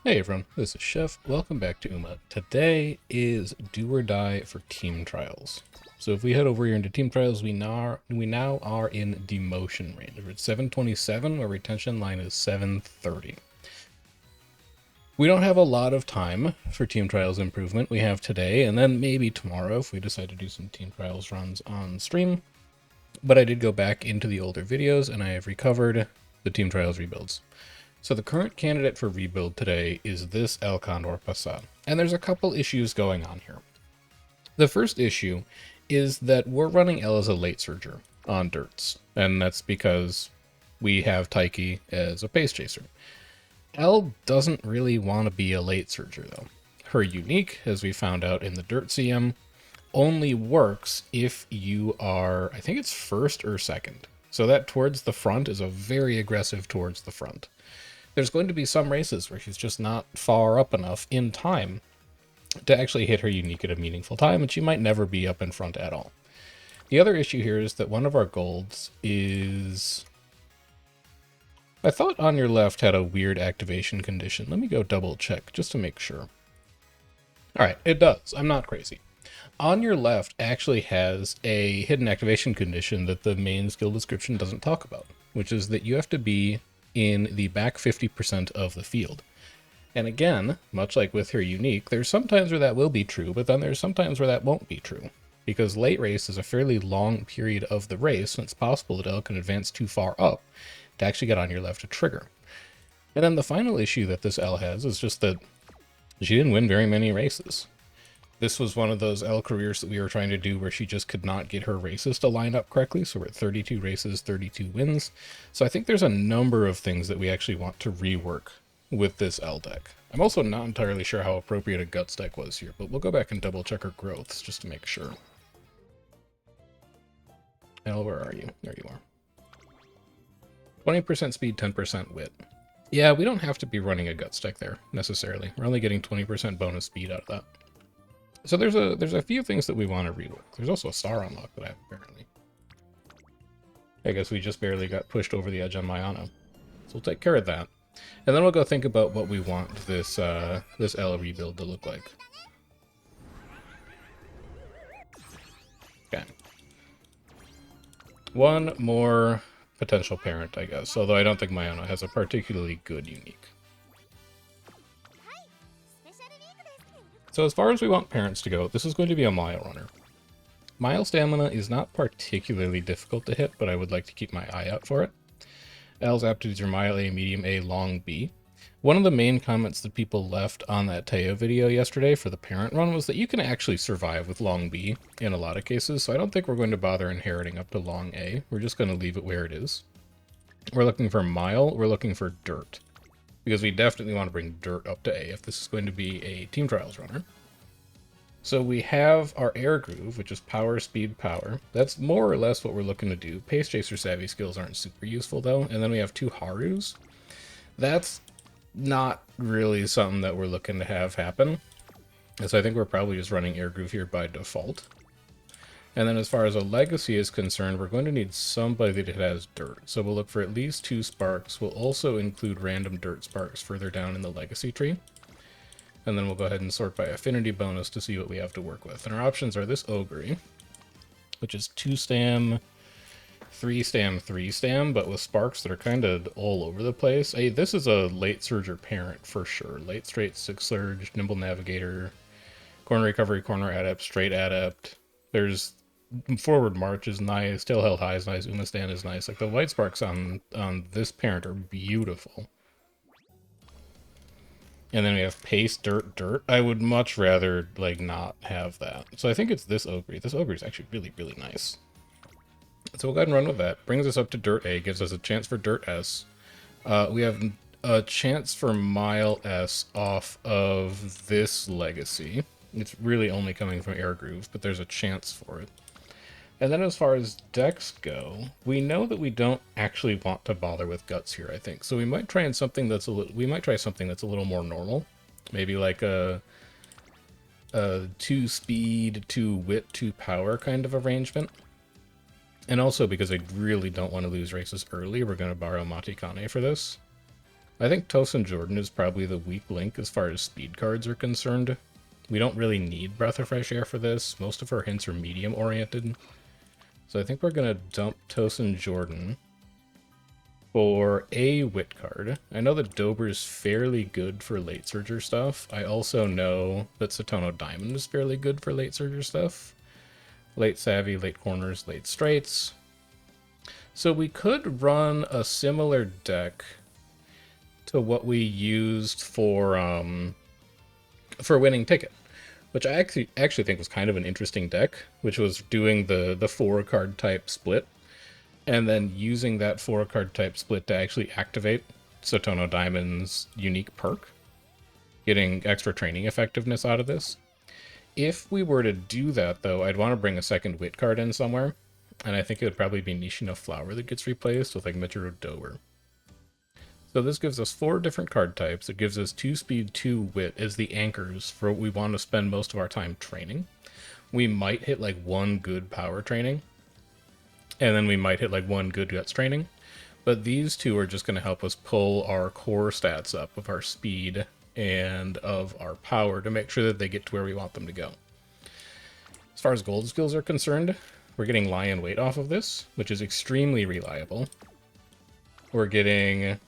Hey everyone, this is Chef. Welcome back to Uma. Today is do or die for team trials. So if we head over here into team trials, we now are in demotion range. We're at 727, our retention line is 730. We don't have a lot of time for team trials improvement. We have today and then maybe tomorrow if we decide to do some team trials runs on stream. But I did go back into the older videos and I have recovered the team trials rebuilds. So the current candidate for rebuild today is this El Condor Pasa. And there's a couple issues going on here. The first issue is that we're running L as a late surger on dirts. And that's because we have Taiki as a pace chaser. L doesn't really want to be a late surger though. Her unique, as we found out in the dirt CM, only works if you are, I think it's first or second. So that towards the front is a very aggressive towards the front. There's going to be some races where she's just not far up enough in time to actually hit her unique at a meaningful time, and she might never be up in front at all. The other issue here is that one of our golds is... I thought on your left had a weird activation condition. Let me go double check just to make sure. Alright, it does. I'm not crazy. On your left actually has a hidden activation condition that the main skill description doesn't talk about, which is that you have to be in the back 50% of the field. And again, much like with her unique, there's sometimes where that will be true, but then there's sometimes where that won't be true. Because late race is a fairly long period of the race, and it's possible that L can advance too far up to actually get on your left to trigger. And then the final issue that this L has is just that she didn't win very many races. This was one of those L careers that we were trying to do where she just could not get her races to line up correctly. So we're at 32 races, 32 wins. So I think there's a number of things that we actually want to rework with this L deck. I'm also not entirely sure how appropriate a Guts deck was here, but we'll go back and double check her growths just to make sure. L, where are you? There you are. 20% speed, 10% wit. Yeah, we don't have to be running a Guts deck there, necessarily. We're only getting 20% bonus speed out of that. So there's a few things that we want to rework. There's also a star unlock that I have, apparently. I guess we just barely got pushed over the edge on Mayano. So we'll take care of that. And then we'll go think about what we want this this L rebuild to look like. Okay. One more potential parent, I guess. Although I don't think Mayano has a particularly good unique. So as far as we want parents to go, this is going to be a mile runner. Mile stamina is not particularly difficult to hit, but I would like to keep my eye out for it. L's aptitudes are mile A, medium A, long B. One of the main comments that people left on that Teo video yesterday for the parent run was that you can actually survive with long B in a lot of cases, so I don't think we're going to bother inheriting up to long A. We're just going to leave it where it is. We're looking for mile, we're looking for dirt. Because we definitely want to bring dirt up to A if this is going to be a Team Trials runner. So we have our Air Groove, which is power, speed, power. That's more or less what we're looking to do. Pace Chaser Savvy skills aren't super useful though. And then we have two Harus. That's not really something that we're looking to have happen. So I think we're probably just running Air Groove here by default. And then as far as a legacy is concerned, we're going to need somebody that has dirt. So we'll look for at least 2 sparks. We'll also include random dirt sparks further down in the legacy tree. And then we'll go ahead and sort by affinity bonus to see what we have to work with. And our options are this Ogre, which is 2 stam, 3 stam, 3 stam, but with sparks that are kind of all over the place. Hey, this is a late surger parent for sure. Late straight, 6 surge, nimble navigator, corner recovery, corner adept, straight adept. There's forward march is nice, tail held high is nice, Uma stand is nice. Like the white sparks on this parent are beautiful. And then we have pace, dirt, dirt. I would much rather like not have that. So I think it's this Ogre. This Ogre is actually really, really nice. So we'll go ahead and run with that. Brings us up to dirt A, gives us a chance for dirt S. We have a chance for mile S off of this legacy. It's really only coming from Air Groove, but there's a chance for it. And then as far as decks go, we know that we don't actually want to bother with guts here, I think. So we might try something that's a little more normal. Maybe like a 2 speed, 2 wit, 2 power kind of arrangement. And also because I really don't want to lose races early, we're going to borrow Matikane for this. I think Tosin Jordan is probably the weak link as far as speed cards are concerned. We don't really need Breath of Fresh Air for this. Most of our hints are medium oriented. So I think we're going to dump Tosin Jordan for a Wit card. I know that Dober's fairly good for late Surger stuff. I also know that Satono Diamond is fairly good for late Surger stuff. Late Savvy, late Corners, late Straights. So we could run a similar deck to what we used for Winning Ticket, which I actually think was kind of an interesting deck, which was doing the 4-card type split, and then using that 4-card type split to actually activate Satono Diamond's unique perk, getting extra training effectiveness out of this. If we were to do that, though, I'd want to bring a second Wit card in somewhere, and I think it would probably be Nishino Flower that gets replaced with, like, Michiru Dober. So this gives us 4 different card types. It gives us 2 speed, 2 wit as the anchors for what we want to spend most of our time training. We might hit like 1 good power training, and then we might hit like 1 good guts training. But these 2 are just going to help us pull our core stats up of our speed and of our power to make sure that they get to where we want them to go. As far as gold skills are concerned, we're getting Lion Weight off of this, which is extremely reliable. We're getting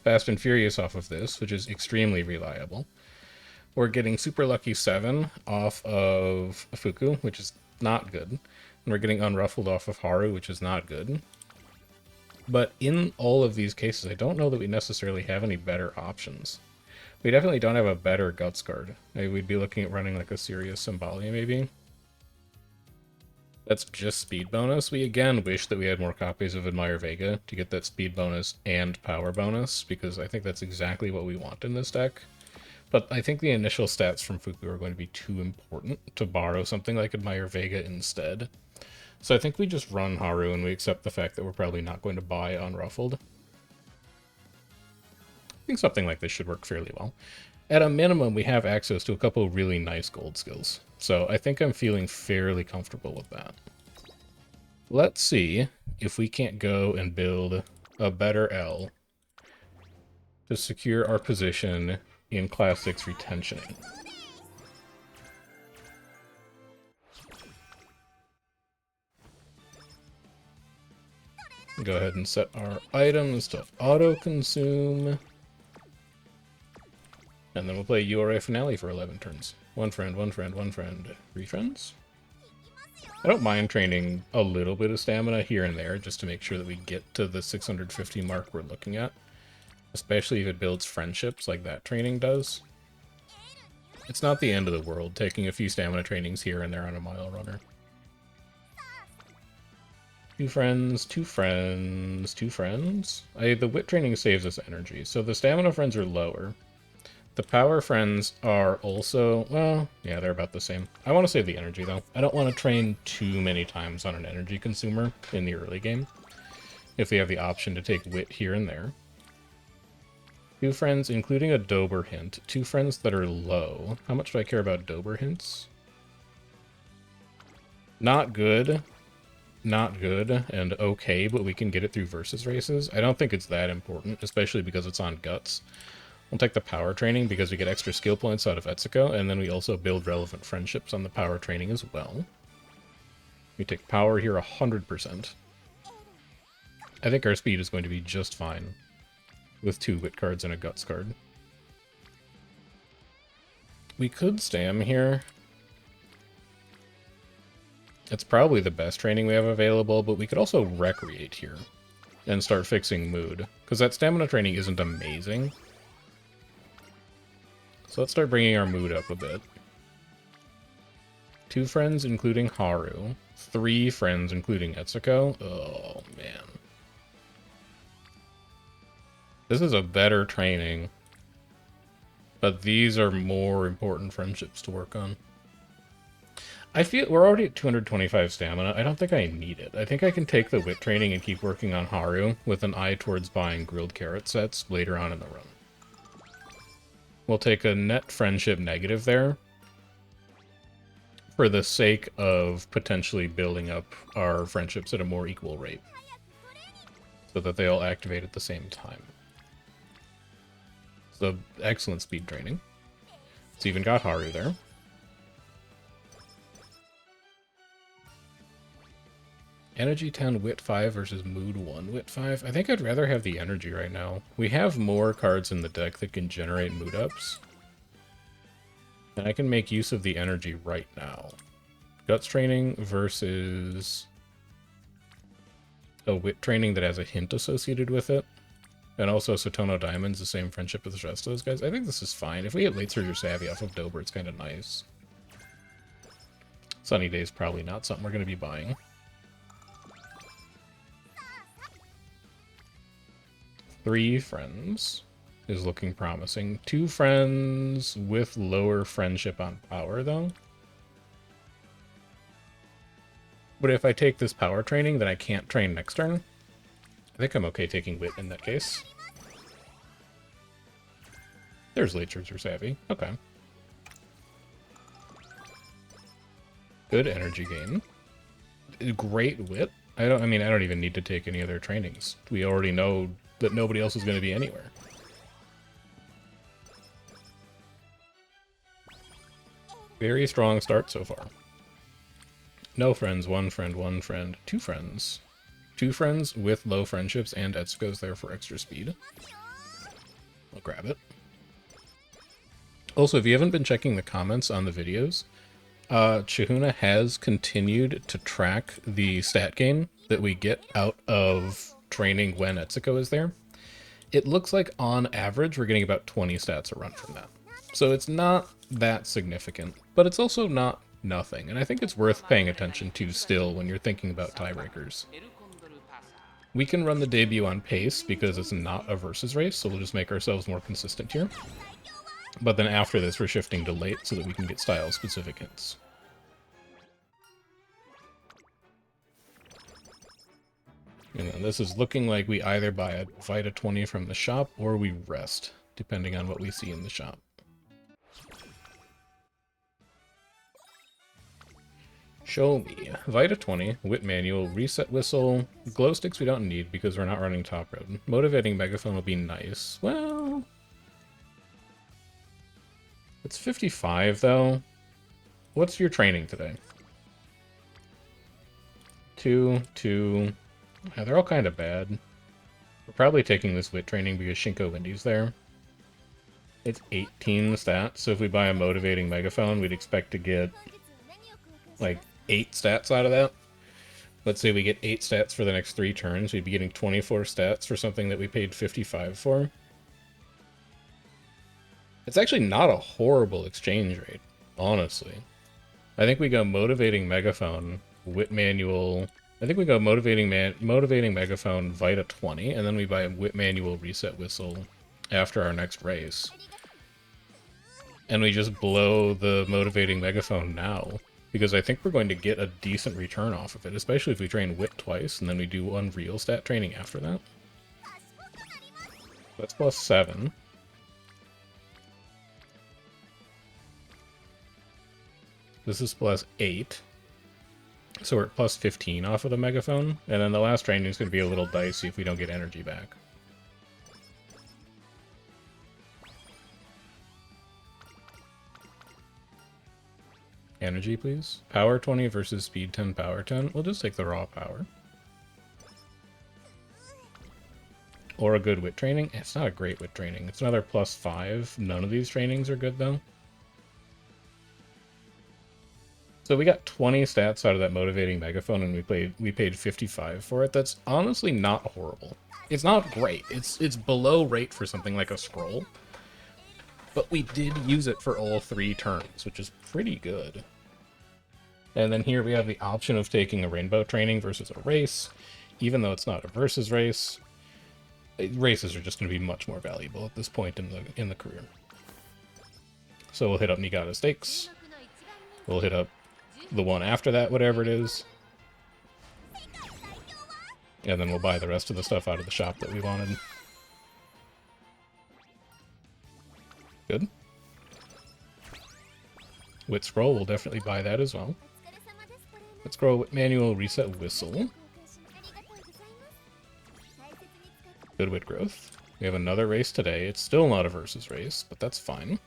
Fast and Furious off of this, which is extremely reliable. We're getting Super Lucky 7 off of Fuku, which is not good. And we're getting Unruffled off of Haru, which is not good. But in all of these cases, I don't know that we necessarily have any better options. We definitely don't have a better Guts card. Maybe we'd be looking at running like a Sirius Symbalia, maybe. That's just speed bonus. We again wish that we had more copies of Admire Vega to get that speed bonus and power bonus, because I think that's exactly what we want in this deck. But I think the initial stats from Fuku are going to be too important to borrow something like Admire Vega instead. So I think we just run Haru and we accept the fact that we're probably not going to buy Unruffled. I think something like this should work fairly well. At a minimum, we have access to a couple of really nice gold skills. So I think I'm feeling fairly comfortable with that. Let's see if we can't go and build a better L to secure our position in Class 6 retentioning. Go ahead and set our items to auto-consume. And then we'll play URA Finale for 11 turns. 1 friend, 1 friend, 1 friend. 3 friends? I don't mind training a little bit of stamina here and there, just to make sure that we get to the 650 mark we're looking at. Especially if it builds friendships like that training does. It's not the end of the world, taking a few stamina trainings here and there on a mile runner. 2 friends, 2 friends, 2 friends. The wit training saves us energy, so the stamina friends are lower. The power friends are also, well, yeah, they're about the same. I want to save the energy, though. I don't want to train too many times on an energy consumer in the early game, if we have the option to take wit here and there. 2 friends, including a Dober hint. 2 friends that are low. How much do I care about Dober hints? Not good. Not good, and okay, but we can get it through versus races. I don't think it's that important, especially because it's on Guts. We'll take the power training because we get extra skill points out of Etsuko, and then we also build relevant friendships on the power training as well. We take power here 100%. I think our speed is going to be just fine with 2 wit cards and a Guts card. We could stam here. It's probably the best training we have available, but we could also recreate here and start fixing mood, because that stamina training isn't amazing. So let's start bringing our mood up a bit. 2 friends, including Haru. 3 friends, including Etsuko. Oh, man. This is a better training, but these are more important friendships to work on. I feel we're already at 225 stamina. I don't think I need it. I think I can take the wit training and keep working on Haru with an eye towards buying grilled carrot sets later on in the run. We'll take a net friendship negative there for the sake of potentially building up our friendships at a more equal rate so that they all activate at the same time. So excellent speed training. It's even got Haru there. Energy 10, Wit 5 versus Mood 1, Wit 5. I think I'd rather have the energy right now. We have more cards in the deck that can generate mood ups. And I can make use of the energy right now. Guts training versus a Wit training that has a hint associated with it. And also Sotono Diamond's the same friendship as the rest of those guys. I think this is fine. If we get Late Surge or Savvy off of Dober, it's kind of nice. Sunny Day's probably not something we're going to be buying. Three friends is looking promising. Two friends with lower friendship on power, though. But if I take this power training, then I can't train next turn. I think I'm okay taking Wit in that case. There's Late Surge or Savvy. Okay. Good energy gain. Great Wit. I don't even need to take any other trainings. We already know that nobody else is going to be anywhere. Very strong start so far. No friends, one friend, two friends. Two friends with low friendships, and Etsuko's there for extra speed. I'll grab it. Also, if you haven't been checking the comments on the videos, Chihuna has continued to track the stat gain that we get out of training when Etsuko is there. It looks like on average we're getting about 20 stats a run from that. So it's not that significant, but it's also not nothing, and I think it's worth paying attention to still when you're thinking about tiebreakers. We can run the debut on pace because it's not a versus race, so we'll just make ourselves more consistent here. But then after this we're shifting to late so that we can get style specific hints. And then this is looking like we either buy a Vita 20 from the shop or we rest, depending on what we see in the shop. Show me. Vita 20, Wit Manual, Reset Whistle, Glow Sticks we don't need because we're not running Top Road. Motivating Megaphone will be nice. Well, it's 55 though. What's your training today? 2, 2... Yeah, they're all kind of bad. We're probably taking this Wit training because Shinko Wendy's there. It's 18 stats, so if we buy a Motivating Megaphone, we'd expect to get like 8 stats out of that. Let's say we get 8 stats for the next 3 turns, we'd be getting 24 stats for something that we paid 55 for. It's actually not a horrible exchange rate, honestly. I think we go Motivating Megaphone, Wit Manual... I think we go Motivating Megaphone, Vita 20, and then we buy a Wit Manual Reset Whistle after our next race. And we just blow the Motivating Megaphone now, because I think we're going to get a decent return off of it, especially if we train Wit twice, and then we do one real stat training after that. That's plus 7. This is plus 8. So we're at plus 15 off of the Megaphone, and then the last training is going to be a little dicey if we don't get energy back. Energy, please. Power 20 versus speed 10, power 10. We'll just take the raw power. Or a good Wit training. It's not a great Wit training. It's another plus 5. None of these trainings are good, though. So we got 20 stats out of that Motivating Megaphone, and we paid 55 for it. That's honestly not horrible. It's not great. It's below rate for something like a scroll. But we did use it for all 3 turns, which is pretty good. And then here we have the option of taking a Rainbow training versus a race. Even though it's not a versus race, races are just going to be much more valuable at this point in the career. So we'll hit up Niigata Stakes. We'll hit up the one after that, whatever it is. And then we'll buy the rest of the stuff out of the shop that we wanted. Good. Wit Scroll, we'll definitely buy that as well. Let's go with Manual Reset Whistle. Good Wit Growth. We have another race today. It's still not a versus race, but that's fine.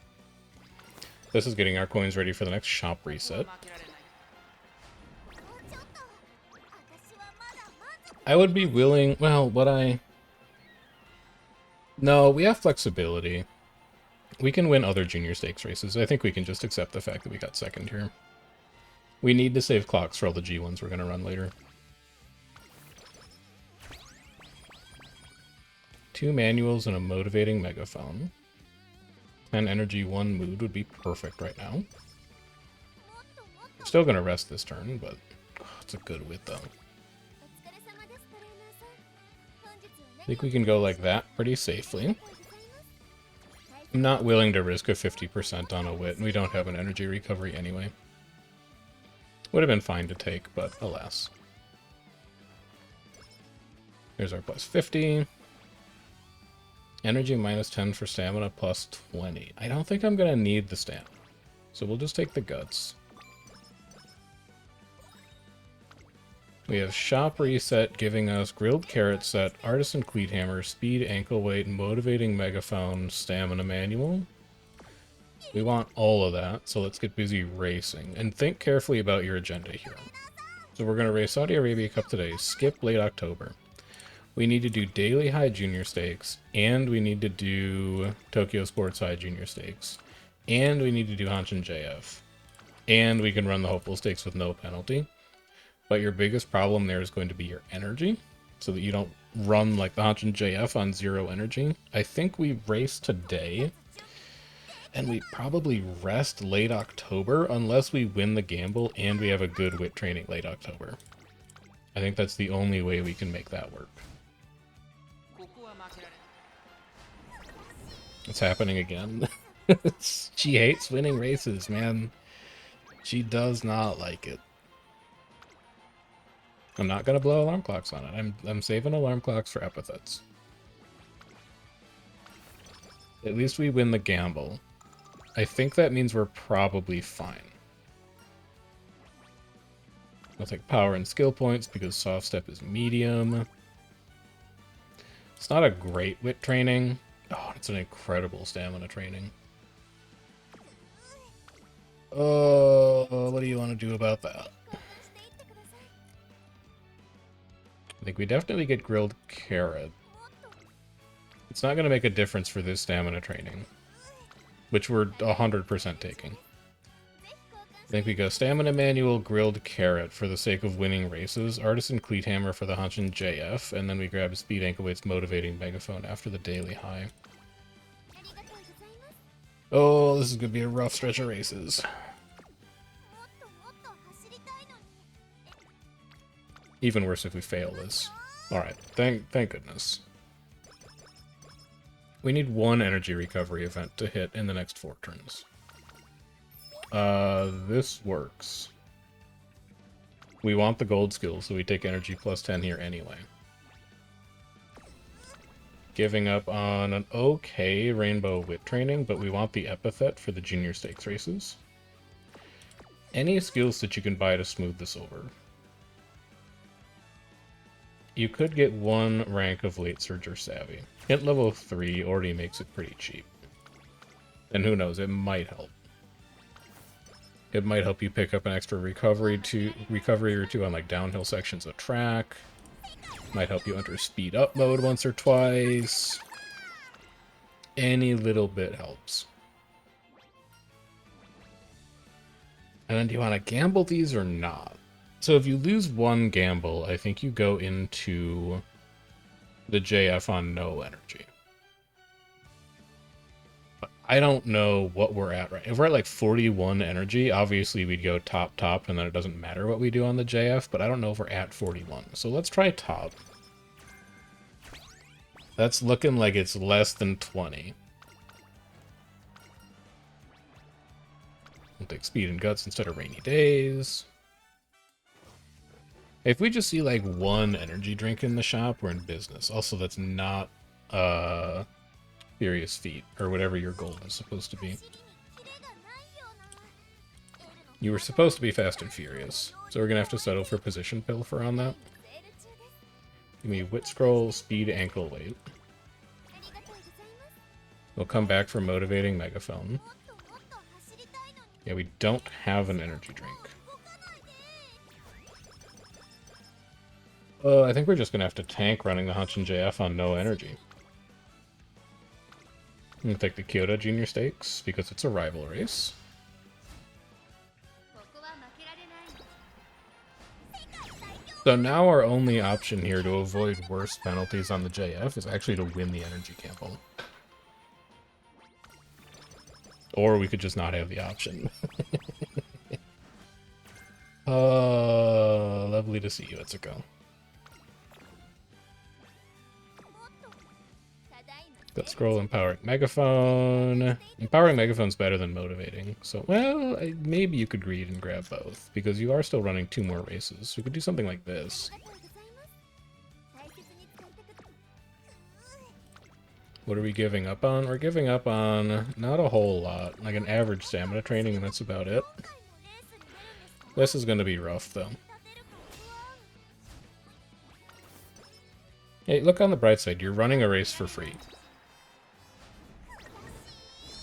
This is getting our coins ready for the next shop reset. I would be willing... Well, No, we have flexibility. We can win other junior stakes races. I think we can just accept the fact that we got second here. We need to save clocks for all the G1s we're going to run later. 2 manuals and a motivating megaphone. 10 energy, 1 mood would be perfect right now. Still going to rest this turn, but it's a good wit though. I think we can go like that pretty safely. I'm not willing to risk a 50% on a wit, and we don't have an energy recovery anyway. Would have been fine to take, but alas. Here's our plus 50. Energy minus 10 for stamina plus 20. I don't think I'm going to need the stamina, so we'll just take the guts. We have shop reset giving us grilled carrot set, artisan cleat hammer, speed ankle weight, motivating megaphone, stamina manual. We want all of that, so let's get busy racing. And think carefully about your agenda here. So we're going to race Saudi Arabia Cup today, skip late October. We need to do daily high junior stakes, and we need to do Tokyo Sports High junior stakes, and we need to do Hanshin JF. And we can run the hopeful stakes with no penalty. But your biggest problem there is going to be your energy, so that you don't run like the Hanshin JF on 0 energy. I think we race today, and we probably rest late October unless we win the gamble and we have a good wit training late October. I think that's the only way we can make that work. It's happening again. She hates winning races, man. She does not like it. I'm not going to blow alarm clocks on it. I'm saving alarm clocks for epithets. At least we win the gamble. I think that means we're probably fine. I'll take power and skill points because soft step is medium. It's not a great wit training. Oh, it's an incredible stamina training. Oh, what do you want to do about that? I think we definitely get grilled carrot. It's not going to make a difference for this stamina training, which we're 100% taking. I think we go stamina manual, grilled carrot for the sake of winning races, artisan cleat hammer for the Hanshin JF, and then we grab speed ankle weight's motivating megaphone after the daily high. Oh, this is going to be a rough stretch of races. Even worse if we fail this. Alright, thank goodness. We need 1 energy recovery event to hit in the next 4 turns. This works. We want the gold skill, so we take energy plus 10 here anyway. Giving up on an okay rainbow wit training, but we want the epithet for the junior stakes races. Any skills that you can buy to smooth this over. You could get 1 rank of late surge or savvy. Hit level 3 already makes it pretty cheap. And who knows, it might help. It might help you pick up an extra recovery or two on like downhill sections of track. Might help you enter speed up mode once or twice. Any little bit helps. And then do you want to gamble these or not? So if you lose 1 gamble, I think you go into the JF on no energy. But I don't know what we're at right. If we're at like 41 energy, obviously we'd go top, and then it doesn't matter what we do on the JF, but I don't know if we're at 41. So let's try top. That's looking like it's less than 20. We'll take speed and guts instead of rainy days. If we just see like 1 energy drink in the shop, we're in business. Also, that's not Furious Feet, or whatever your goal is supposed to be. You were supposed to be Fast and Furious, so we're going to have to settle for position pilfer on that. Give me wit scroll, speed, ankle weight. We'll come back for motivating megaphone. Yeah, we don't have an energy drink. I think we're just gonna have to tank running the Hanshin JF on no energy. I'm gonna take the Kyoto Junior Stakes because it's a rival race. So now our only option here to avoid worse penalties on the JF is actually to win the energy gamble. Or we could just not have the option. Lovely to see you, Itsuko. Let's scroll empowering megaphone. Empowering megaphone's better than motivating. So, well, maybe you could read and grab both, because you are still running 2 more races. We could do something like this. What are we giving up on? We're giving up on not a whole lot. Like an average stamina training, and that's about it. This is going to be rough, though. Hey, look on the bright side. You're running a race for free.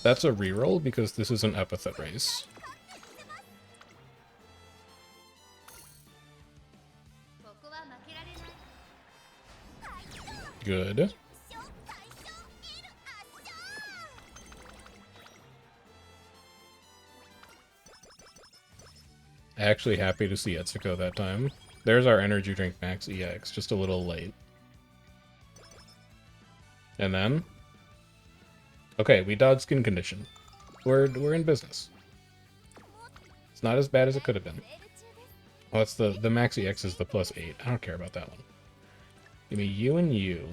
That's a reroll because this is an epithet race. Good. Actually happy to see Etsuko that time. There's our energy drink max EX, just a little late. And then... okay, we dodged skin condition. We're in business. It's not as bad as it could have been. Oh, that's the max EX is the +8. I don't care about that one. Give me you and you.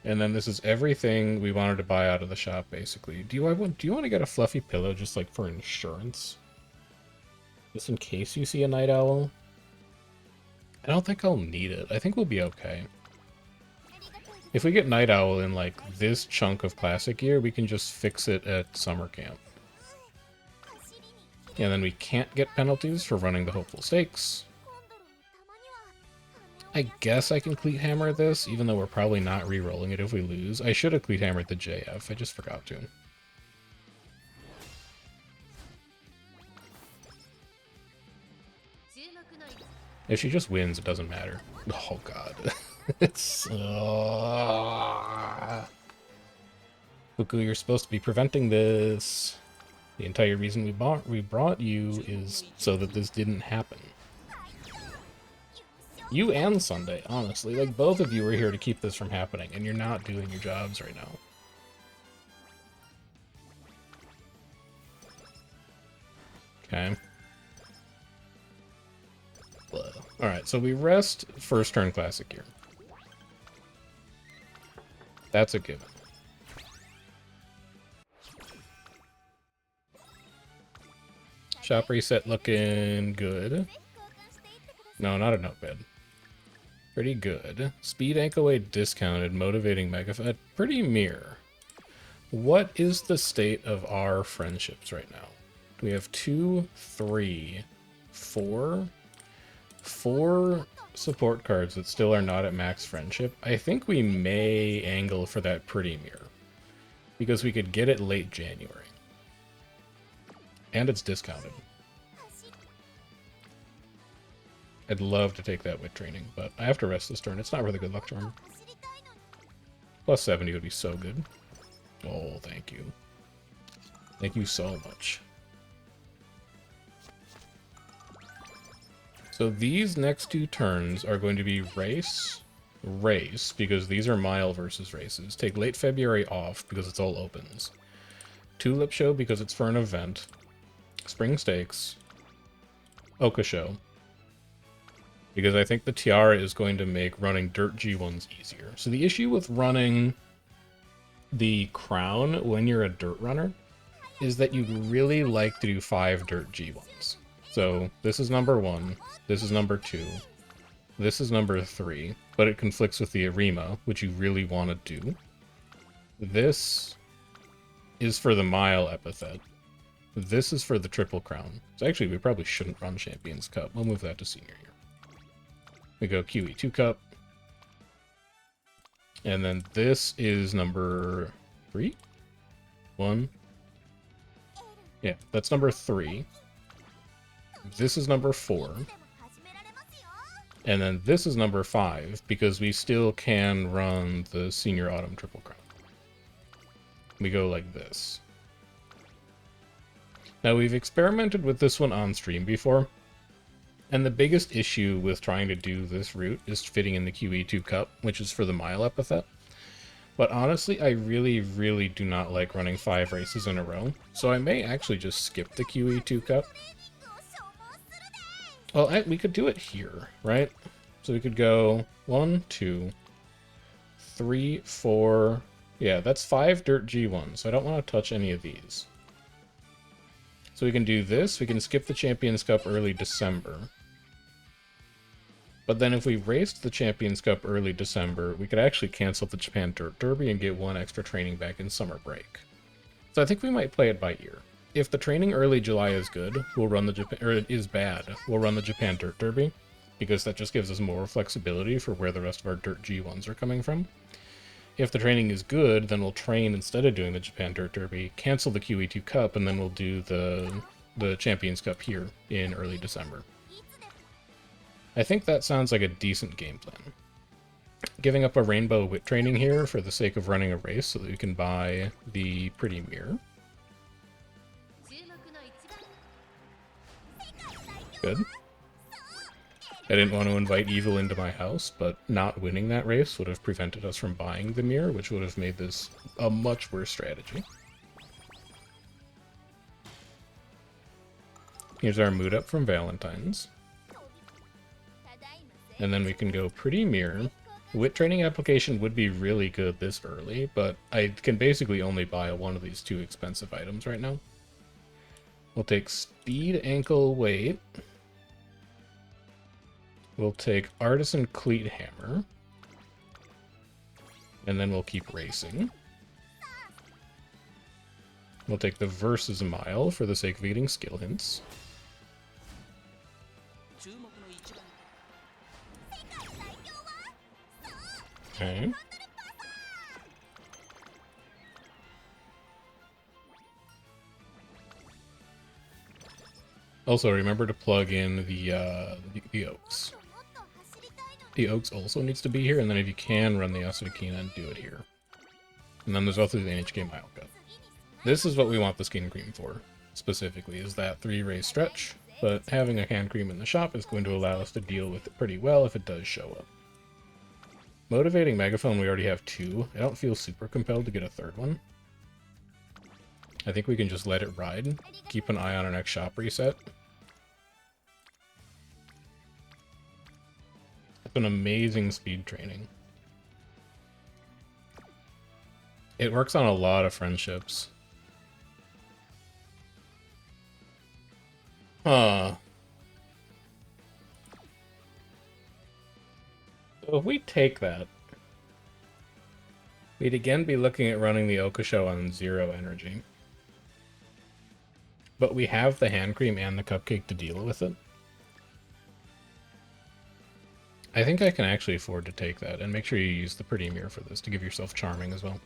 And then this is everything we wanted to buy out of the shop, basically. Do you want to get a fluffy pillow just like for insurance? Just in case you see a night owl? I don't think I'll need it. I think we'll be okay. If we get night owl in like this chunk of classic gear, we can just fix it at summer camp. And then we can't get penalties for running the hopeful stakes. I guess I can cleat hammer this, even though we're probably not re-rolling it if we lose. I should have cleat hammered the JF, I just forgot to. If she just wins, it doesn't matter. Oh god. It's... Fuku, you're supposed to be preventing this. The entire reason we brought you is so that this didn't happen. You and Sunday, honestly. Like, both of you are here to keep this from happening, and you're not doing your jobs right now. Okay. Alright, so we rest first turn classic gear. That's a given. Shop reset looking good. No, not a notepad. Pretty good. Speed ankle weight discounted, motivating megaphone. Pretty mirror. What is the state of our friendships right now? We have 2, 3, 4... 4 support cards that still are not at max friendship. I think we may angle for that pretty mirror, because we could get it late January. And it's discounted. I'd love to take that wit training, but I have to rest this turn. It's not really good luck charm. Plus 70 would be so good. Oh, thank you. Thank you so much. So these next 2 turns are going to be race, because these are mile versus races. Take late February off, because it's all opens. Tulip Show, because it's for an event. Spring Stakes. Oka Show. Because I think the Tiara is going to make running Dirt G1s easier. So the issue with running the Crown when you're a Dirt runner is that you'd really like to do 5 Dirt G1s. So this is number 1, this is number 2, this is number 3, but it conflicts with the Arima, which you really want to do. This is for the mile epithet. This is for the Triple Crown. So actually, we probably shouldn't run Champions Cup. We'll move that to Senior Year. We go QE2 Cup. And then this is number 3? 1. Yeah, that's number 3. This is number 4. And then this is number 5, because we still can run the Senior Autumn Triple Crown. We go like this. Now, we've experimented with this one on stream before, and the biggest issue with trying to do this route is fitting in the QE2 Cup, which is for the mile epithet. But honestly, I really, really do not like running 5 races in a row, so I may actually just skip the QE2 Cup. Well, we could do it here, right? So we could go 1, 2, 3, 4... Yeah, that's 5 Dirt G1, so I don't want to touch any of these. So we can do this, we can skip the Champions Cup early December. But then if we raced the Champions Cup early December, we could actually cancel the Japan Dirt Derby and get 1 extra training back in summer break. So I think we might play it by ear. If the training early July is good, we'll run the Japan, or it is bad, we'll run the Japan Dirt Derby, because that just gives us more flexibility for where the rest of our Dirt G1s are coming from. If the training is good, then we'll train instead of doing the Japan Dirt Derby, cancel the QE2 Cup, and then we'll do the Champions Cup here in early December. I think that sounds like a decent game plan. Giving up a rainbow wit training here for the sake of running a race so that we can buy the pretty mirror. Good. I didn't want to invite evil into my house, but not winning that race would have prevented us from buying the mirror, which would have made this a much worse strategy. Here's our mood up from Valentine's. And then we can go pretty mirror. Wit training application would be really good this early, but I can basically only buy one of these 2 expensive items right now. We'll take speed, ankle, weight. We'll take Artisan Cleat Hammer. And then we'll keep racing. We'll take the Versus Mile for the sake of getting skill hints. Okay. Also, remember to plug in the Oaks. The Oaks also needs to be here, and then if you can, run the Asukina, do it here. And then there's also the NHK Mile Cup. This is what we want the Skin Cream for, specifically, is that 3-race stretch, but having a hand cream in the shop is going to allow us to deal with it pretty well if it does show up. Motivating Megaphone, we already have 2. I don't feel super compelled to get a 3rd one. I think we can just let it ride, keep an eye on our next shop reset. It's an amazing speed training. It works on a lot of friendships. Huh. So if we take that, we'd again be looking at running the Okusho on 0 energy. But we have the hand cream and the cupcake to deal with it. I think I can actually afford to take that, and make sure you use the pretty mirror for this to give yourself charming as well.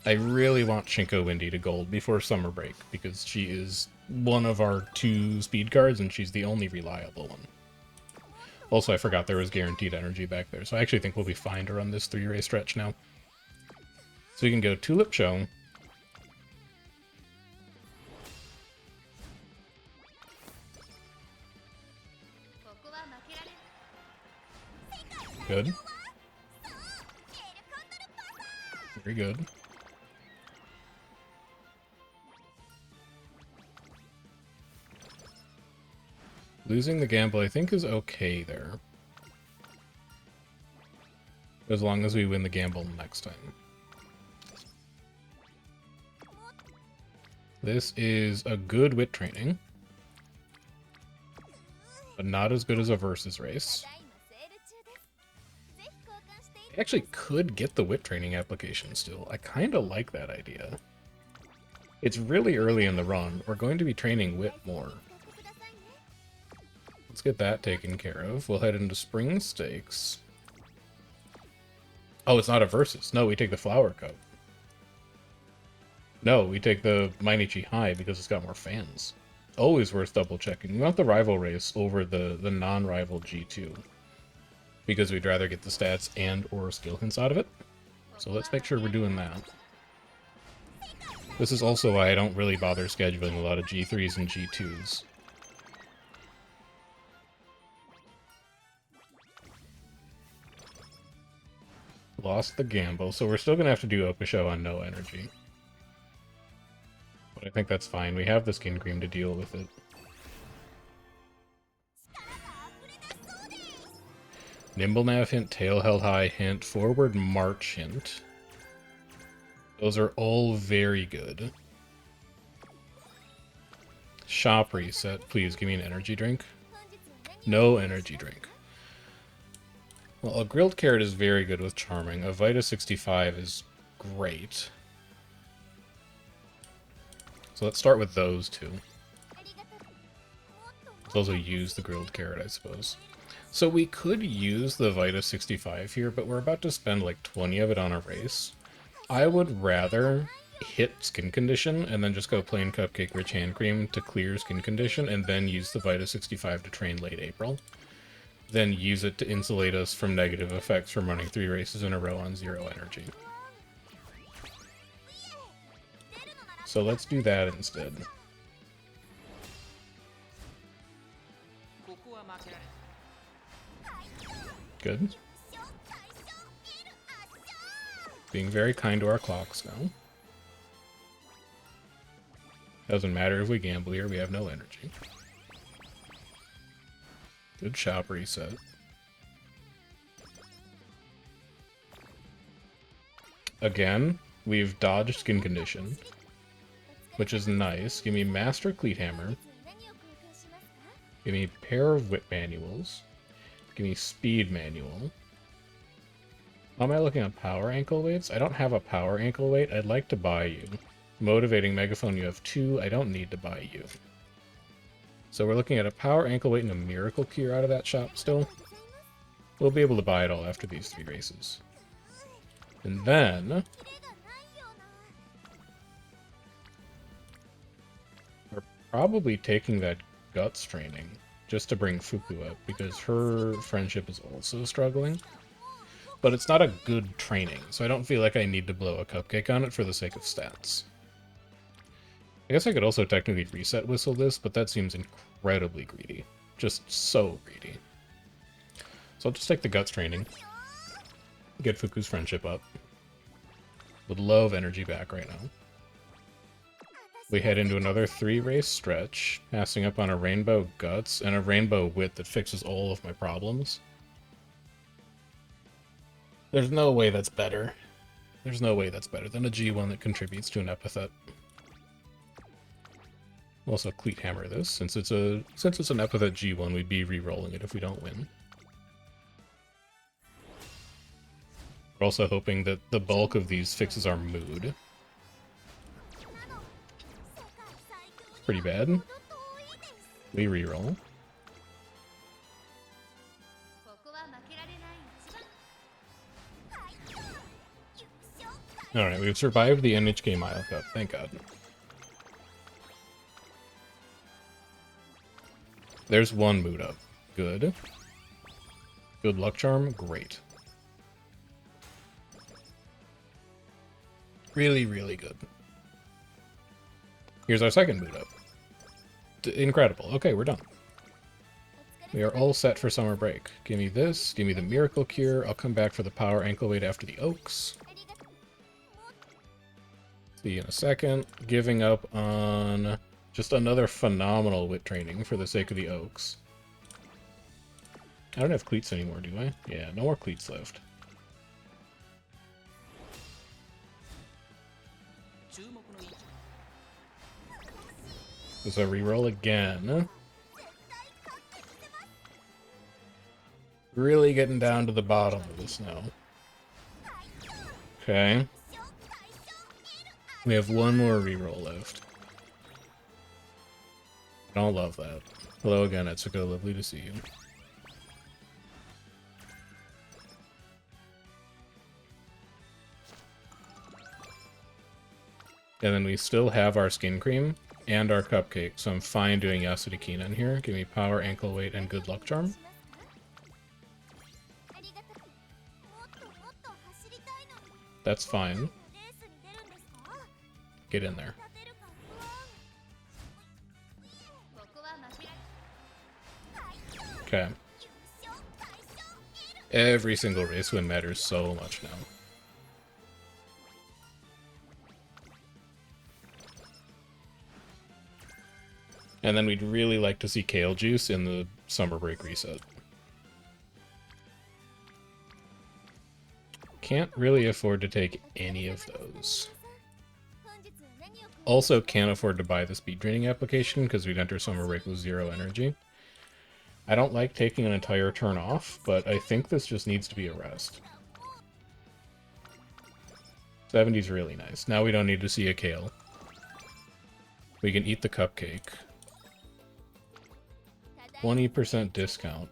I really want Shinko Windy to gold before summer break, because she is one of our 2 speed cards, and she's the only reliable one. Also, I forgot there was guaranteed energy back there, so I actually think we'll be fine to run this 3-race stretch now. So we can go Tulip Show. Good. Very good. Losing the gamble, I think, is okay there. As long as we win the gamble next time. This is a good wit training, but not as good as a versus race. I actually could get the wit training application still. I kind of like that idea. It's really early in the run. We're going to be training wit more. Let's get that taken care of. We'll head into Spring Stakes. Oh, it's not a versus. No, we take the Flower Cup. No, we take the Mainichi High because it's got more fans. Always worth double checking. We want the rival race over the non-rival G2. Because we'd rather get the stats and or skill hints out of it. So let's make sure we're doing that. This is also why I don't really bother scheduling a lot of G3s and G2s. Lost the gamble, so we're still going to have to do Okusho on no energy. But I think that's fine. We have the skin cream to deal with it. Nimble Nav hint, tail held high hint, forward march hint. Those are all very good. Shop reset. Please give me an energy drink. No energy drink. Well, a grilled carrot is very good with charming. A Vita 65 is great. So let's start with those two. Let's also use the grilled carrot, I suppose. So we could use the Vita 65 here, but we're about to spend like 20 of it on a race. I would rather hit skin condition and then just go plain cupcake rich hand cream to clear skin condition and then use the Vita 65 to train late April. Then use it to insulate us from negative effects from running 3 races in a row on 0 energy. So let's do that instead. Good. Being very kind to our clocks now. Doesn't matter if we gamble here, we have no energy. Good shop reset. Again, we've dodged skin condition, which is nice. Give me Master Cleat Hammer. Give me pair of whip manuals. Give me speed manual. How am I looking at power ankle weights? I don't have a power ankle weight. I'd like to buy you. Motivating megaphone, you have 2. I don't need to buy you. So we're looking at a power ankle weight and a miracle cure out of that shop still. We'll be able to buy it all after these 3 races. And then we're probably taking that guts training just to bring Fuku up, because her friendship is also struggling. But it's not a good training, so I don't feel like I need to blow a cupcake on it for the sake of stats. I guess I could also technically reset whistle this, but that seems incredibly greedy. Just so greedy. So I'll just take the guts training. Get Fuku's friendship up. Would love energy back right now. We head into another 3-race stretch, passing up on a rainbow guts and a rainbow wit that fixes all of my problems. There's no way that's better. There's no way that's better than a G1 that contributes to an epithet. We'll also Cleat Hammer this, since it's an epithet G1, we'd be re-rolling it if we don't win. We're also hoping that the bulk of these fixes our mood. It's pretty bad. We re-roll. Alright, we've survived the NHK Mile Cup, thank god. There's 1 mood up. Good. Good luck charm, great. Really, really good. Here's our 2nd boot up. Incredible. Okay, we're done. We are all set for summer break. Give me this. Give me the Miracle Cure. I'll come back for the Power Ankle Weight after the Oaks. See you in a second. Giving up on just another phenomenal wit training for the sake of the Oaks. I don't have cleats anymore, do I? Yeah, no more cleats left. So reroll again. Really getting down to the bottom of this now. Okay. We have 1 more reroll left. I don't love that. Hello again, Etsuko. Lovely to see you. And then we still have our skin cream and our cupcake, so I'm fine doing Yasudikina in here. Give me power, ankle weight, and good luck charm. That's fine. Get in there. Okay. Every single race win matters so much now. And then we'd really like to see Kale Juice in the summer break reset. Can't really afford to take any of those. Also can't afford to buy the speed training application because we'd enter summer break with 0 energy. I don't like taking an entire turn off, but I think this just needs to be a rest. 70's really nice. Now we don't need to see a Kale. We can eat the cupcake. 20% discount.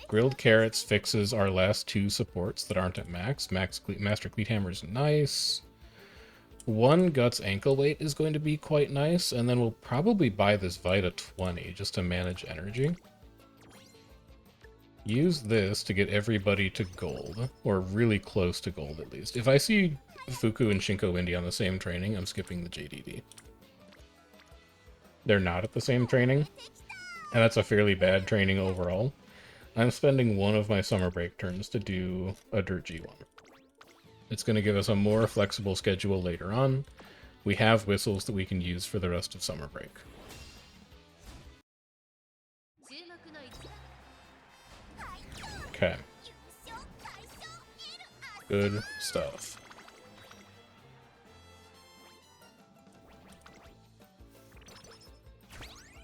Grilled carrots fixes our last 2 supports that aren't at max. Master Cleat Hammer is nice. 1 Guts ankle weight is going to be quite nice, and then we'll probably buy this Vita 20 just to manage energy. Use this to get everybody to gold, or really close to gold at least. If I see Fuku and Shinko Windy on the same training, I'm skipping the JDD. They're not at the same training, and that's a fairly bad training overall. I'm spending one of my summer break turns to do a Dirt G1. It's going to give us a more flexible schedule later on. We have whistles that we can use for the rest of summer break. Okay. Good stuff.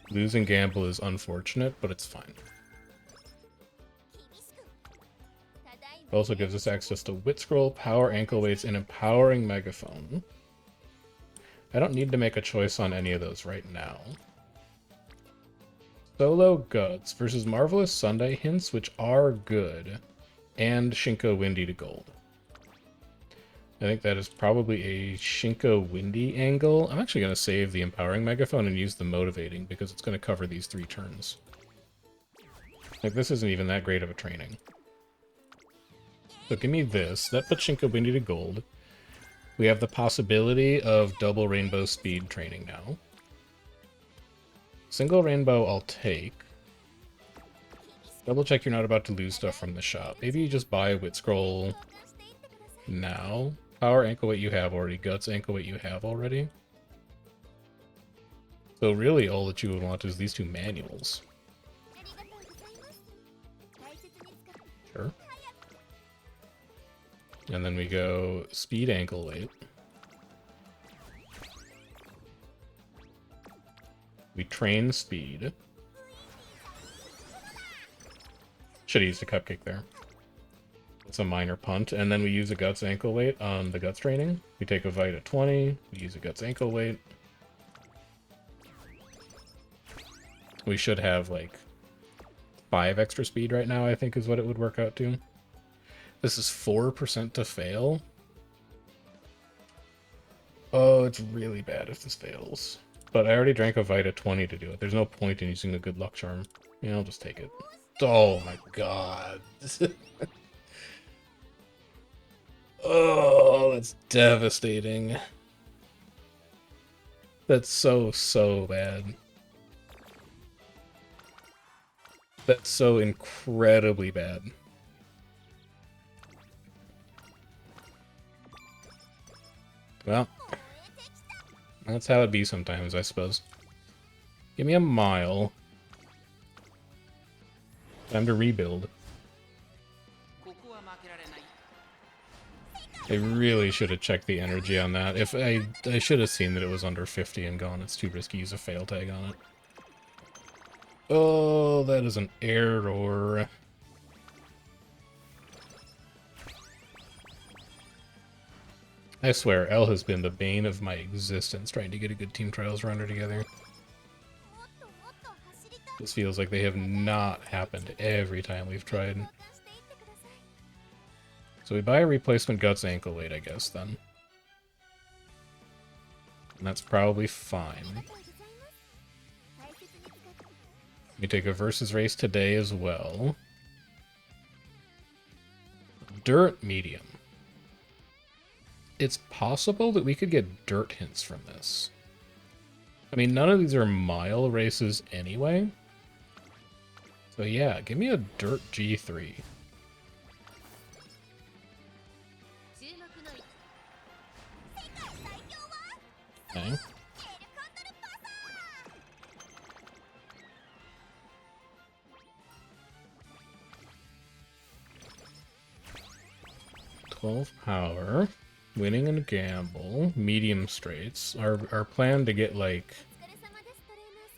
Losing Gamble is unfortunate, but it's fine. It also gives us access to Wit Scroll, Power Ankle Weights, and Empowering Megaphone. I don't need to make a choice on any of those right now. Solo Guts versus Marvelous Sunday Hints, which are good, and Shinko Windy to gold. I think that is probably a Shinko Windy angle. I'm actually going to save the Empowering Megaphone and use the Motivating because it's going to cover these 3 turns. Like, this isn't even that great of a training. So give me this. That puts Shinko Windy to gold. We have the possibility of double Rainbow Speed training now. Single Rainbow I'll take. Double check you're not about to lose stuff from the shop. Maybe you just buy a Wit Scroll now. Power Ankle Weight you have already. Guts Ankle Weight you have already. So really all that you would want is these 2 manuals. Sure. And then we go Speed Ankle Weight. We train Speed. Should've used a cupcake there. It's a minor punt. And then we use a Guts Ankle Weight on the Guts training. We take a Vita 20. We use a Guts Ankle Weight. We should have like 5 extra speed right now, I think is what it would work out to. This is 4% to fail. Oh, it's really bad if this fails. But I already drank a Vita 20 to do it. There's no point in using a good luck charm. Yeah, I'll just take it. Oh my god. Oh, that's devastating. That's so bad. That's so incredibly bad. Well, that's how it be sometimes, I suppose. Give me a mile. Time to rebuild. I really should have checked the energy on that. If I should have seen that it was under 50 and gone. It's too risky to use a fail tag on it. Oh, that is an error. I swear, L has been the bane of my existence trying to get a good Team Trials runner together. This feels like they have not happened every time we've tried. So we buy a replacement Guts Ankle Weight, I guess, then. And that's probably fine. We take a versus race today as well. Dirt medium. It's possible that we could get dirt hints from this. I mean, none of these are mile races anyway. So yeah, give me a dirt G3. Okay. Power, winning and gamble, medium straights. Our plan to get like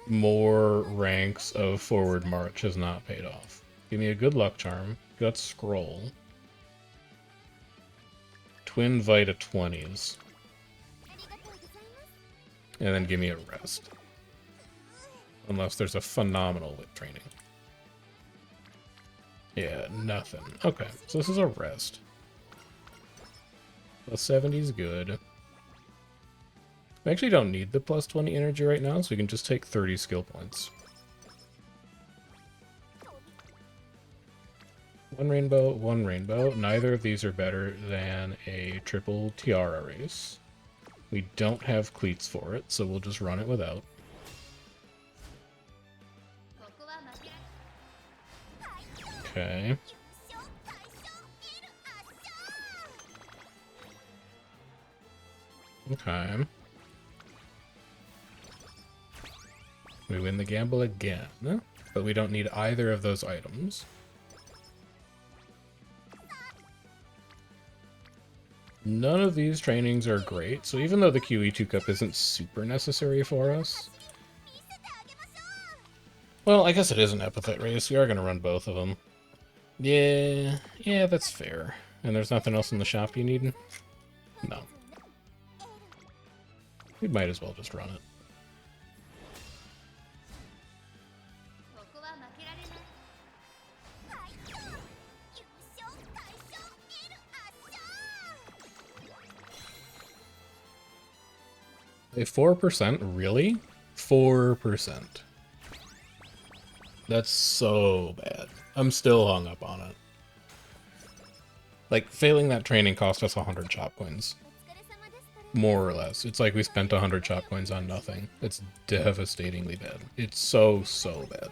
more ranks of forward march has not paid off. Give me a good luck charm, gut scroll, twin Vita 20s, and then give me a rest. Unless there's a phenomenal whip training. Yeah, nothing. Okay, so this is a rest. Plus 70 is good. We actually don't need the plus 20 energy right now, so we can just take 30 skill points. One rainbow, one rainbow. Neither of these are better than a triple tiara race. We don't have cleats for it, so we'll just run it without. Okay. Okay. We win the gamble again, but we don't need either of those items. None of these trainings are great, so even though the QE2 Cup isn't super necessary for us... Well, I guess it is an epithet race. We are going to run both of them. Yeah, that's fair. And there's nothing else in the shop you need? No. We might as well just run it. A 4%? Really? 4%. That's so bad. I'm still hung up on it. Like, failing that training cost us 100 chop coins. More or less. It's like we spent 100 chop coins on nothing. It's devastatingly bad. It's so bad.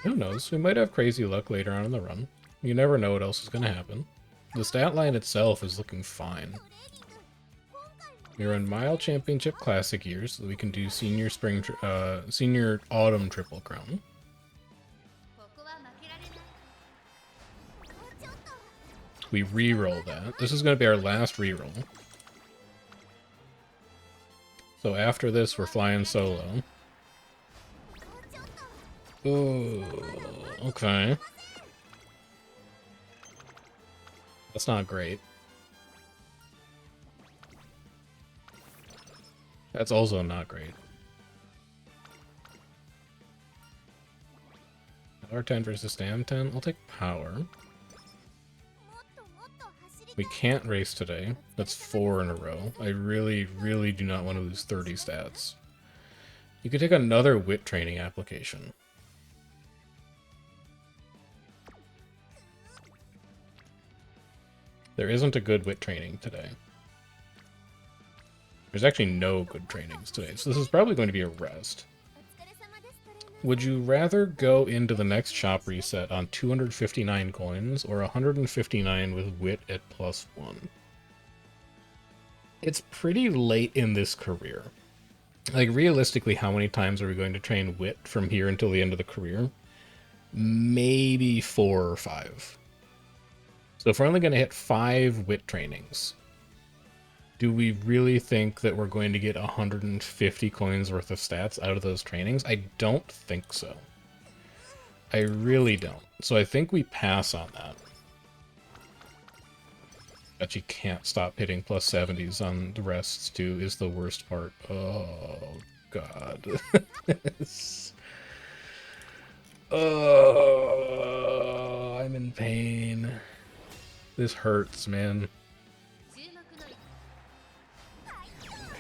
Who knows? We might have crazy luck later on in the run. You never know what else is going to happen. The stat line itself is looking fine. We run Mile Championship Classic years, so we can do Senior Senior Autumn Triple Crown. We re-roll that. This is going to be our last re-roll. So after this, we're flying solo. Ooh, okay. That's not great. That's also not great. Power 10 versus Stam 10? I'll take power. We can't race today. That's 4 in a row. I really do not want to lose 30 stats. You could take another wit training application. There isn't a good wit training today. There's actually no good trainings today, so this is probably going to be a rest. Would you rather go into the next shop reset on 259 coins or 159 with wit at +1? It's pretty late in this career. Like, realistically, how many times are we going to train wit from here until the end of the career? Maybe 4 or 5. So if we're only going to hit 5 wit trainings, do we really think that we're going to get 150 coins worth of stats out of those trainings? I don't think so. I really don't. So I think we pass on that. But you can't stop hitting +70s on the rests too is the worst part. Oh, God. Oh, I'm in pain. This hurts, man.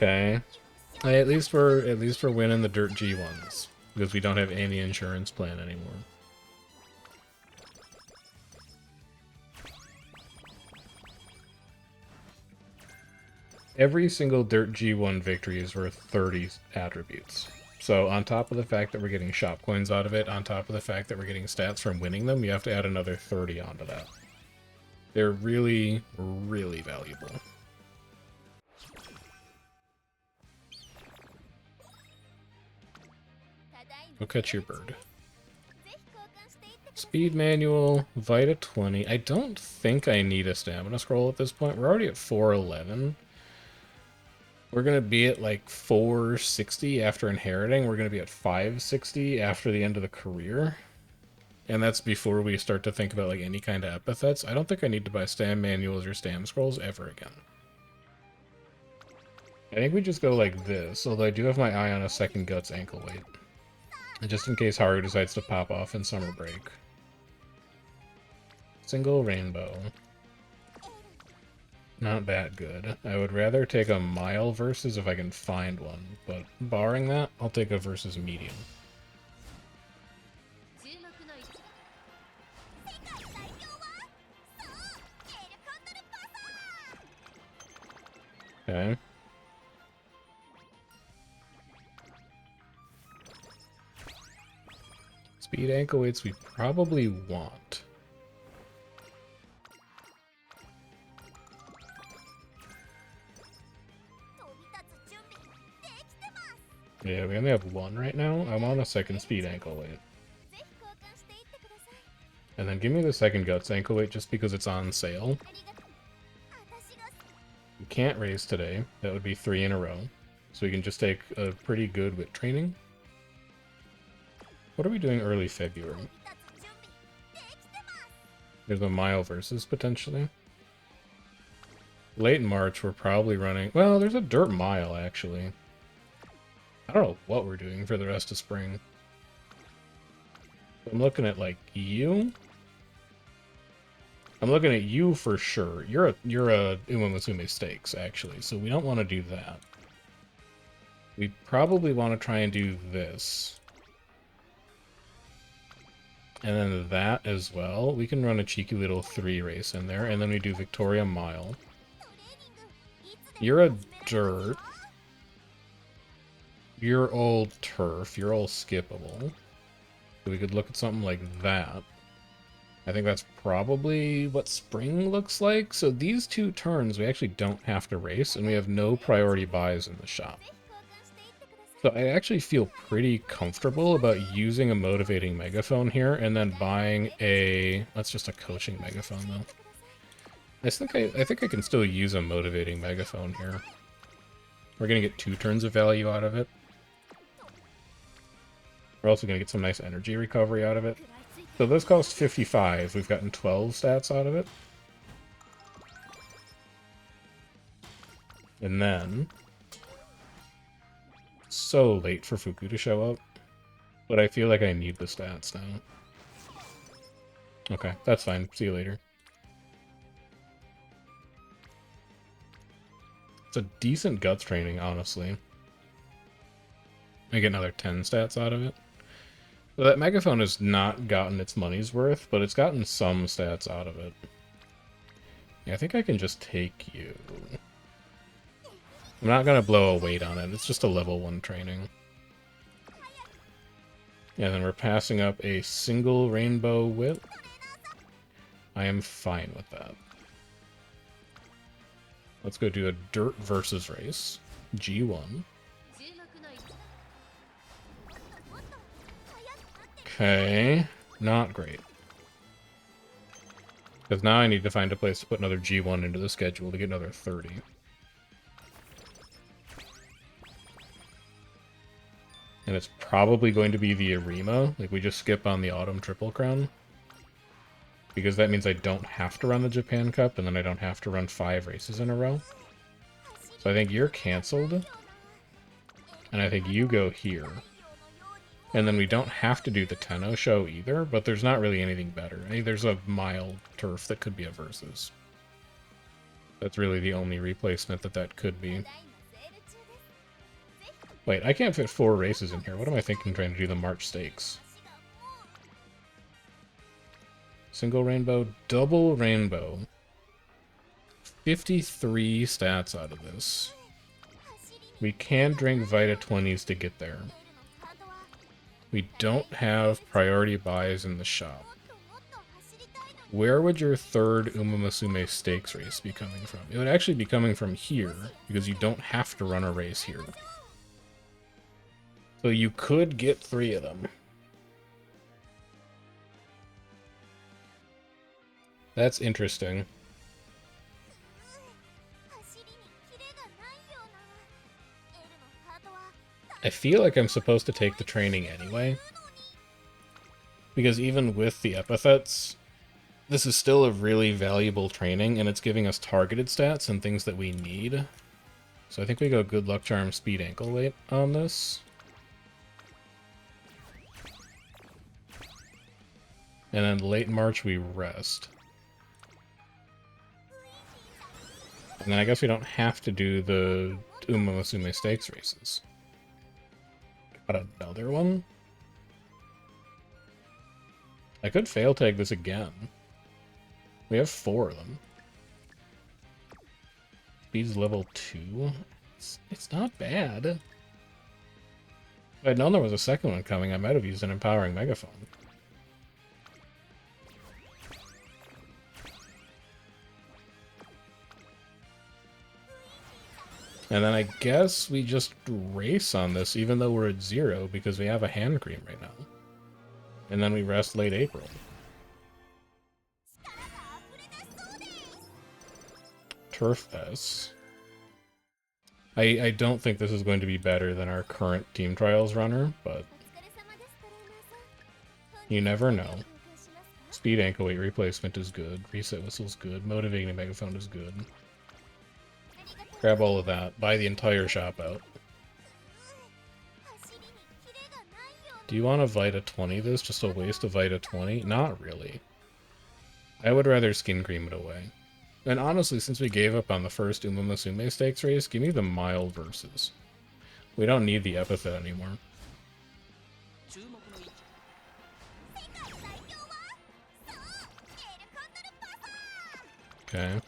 Okay. At least we're winning the Dirt G1s. Because we don't have any insurance plan anymore. Every single Dirt G1 victory is worth 30 attributes. So on top of the fact that we're getting shop coins out of it, on top of the fact that we're getting stats from winning them, you have to add another 30 onto that. They're really, really valuable. Go catch your bird. Speed manual, Vita 20. I don't think I need a stamina scroll at this point. We're already at 411. We're going to be at like 460 after inheriting. We're going to be at 560 after the end of the career. And that's before we start to think about like any kind of epithets. I don't think I need to buy stam manuals or stam scrolls ever again. I think we just go like this, although I do have my eye on a second Guts ankle weight. Just in case Haru decides to pop off in summer break. Single rainbow. Not that good. I would rather take a mile versus if I can find one, but barring that, I'll take a versus medium. Okay. Speed ankle weights we probably want. Yeah, we only have one right now. I'm on a second speed ankle weight. And then give me the second Guts ankle weight just because it's on sale. We can't race today. That would be 3 in a row. So we can just take a pretty good wit training. What are we doing early February? There's a mile versus, potentially. Late March, we're probably running... Well, there's a dirt mile, actually. I don't know what we're doing for the rest of spring. I'm looking at, like, you. I'm looking at you for sure. You're a Umamusume Stakes, actually, so we don't want to do that. We probably want to try and do this. And then that as well. We can run a cheeky little 3 race in there, and then we do Victoria Mile. You're a dirt. You're all turf. You're all skippable. So we could look at something like that. I think that's probably what spring looks like. So these 2 turns, we actually don't have to race, and we have no priority buys in the shop. So I actually feel pretty comfortable about using a motivating megaphone here, and then buying a... That's just a coaching megaphone, though. I think I can still use a motivating megaphone here. We're going to get 2 turns of value out of it. We're also going to get some nice energy recovery out of it. So this cost 55. We've gotten 12 stats out of it. And then... So late for Fuku to show up. But I feel like I need the stats now. Okay, that's fine. See you later. It's a decent Guts training, honestly. I get another 10 stats out of it. So that megaphone has not gotten its money's worth, but it's gotten some stats out of it. Yeah, I think I can just take you. I'm not going to blow a weight on it. It's just a level 1 training. Yeah, then we're passing up a single rainbow whip. I am fine with that. Let's go do a dirt versus race. G1. Okay. Not great. Because now I need to find a place to put another G1 into the schedule to get another 30. And it's probably going to be the Arima. Like, we just skip on the Autumn Triple Crown. Because that means I don't have to run the Japan Cup, and then I don't have to run 5 races in a row. So I think you're canceled. And I think you go here. And then we don't have to do the Tenno show either, but there's not really anything better. I think there's a mild turf that could be a versus. That's really the only replacement that could be. Wait, I can't fit 4 races in here. What am I thinking trying to do the March Stakes? Single rainbow, double rainbow. 53 stats out of this. We can drink Vita 20s to get there. We don't have priority buys in the shop. Where would your third Umamusume Stakes race be coming from? It would actually be coming from here, because you don't have to run a race here. So you could get 3 of them. That's interesting. I feel like I'm supposed to take the training anyway. Because even with the epithets, this is still a really valuable training, and it's giving us targeted stats and things that we need. So I think we go Good Luck Charm, Speed, Ankle Weight on this. And then late March we rest. And then I guess we don't have to do the Umamusume Stakes races. Got another one? I could fail tag this again. We have 4 of them. Speed's level 2. It's not bad. If I'd known there was a second one coming, I might have used an Empowering Megaphone. And then I guess we just race on this, even though we're at 0, because we have a hand cream right now. And then we rest late April. Turf S. I don't think this is going to be better than our current Team Trials runner, but you never know. Speed Ankle Weight Replacement is good. Reset Whistle's good. Motivating Megaphone is good. Grab all of that. Buy the entire shop out. Do you want a Vita 20 this? Just a waste of Vita 20? Not really. I would rather skin cream it away. And honestly, since we gave up on the first Umamusume Stakes race, give me the mild verses. We don't need the epithet anymore. Okay.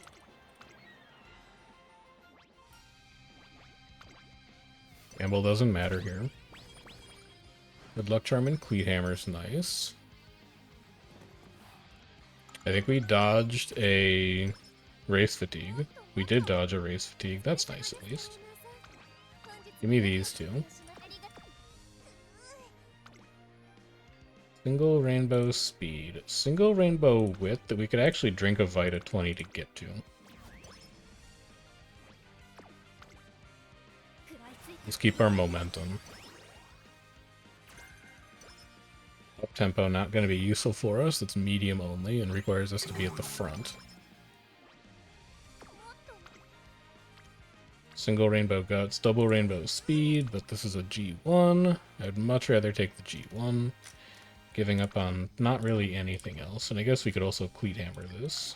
Gamble doesn't matter here. Good Luck Charm and Cleat Hammer's nice. I think we dodged a race fatigue. We did dodge a race fatigue. That's nice, at least. Give me these two. Single rainbow speed. Single rainbow width that we could actually drink a Vita 20 to get to. Let's keep our momentum. Up tempo not going to be useful for us. It's medium only and requires us to be at the front. Single rainbow guts, double rainbow speed, but this is a G1. I'd much rather take the G1. Giving up on not really anything else. And I guess we could also Cleat Hammer this.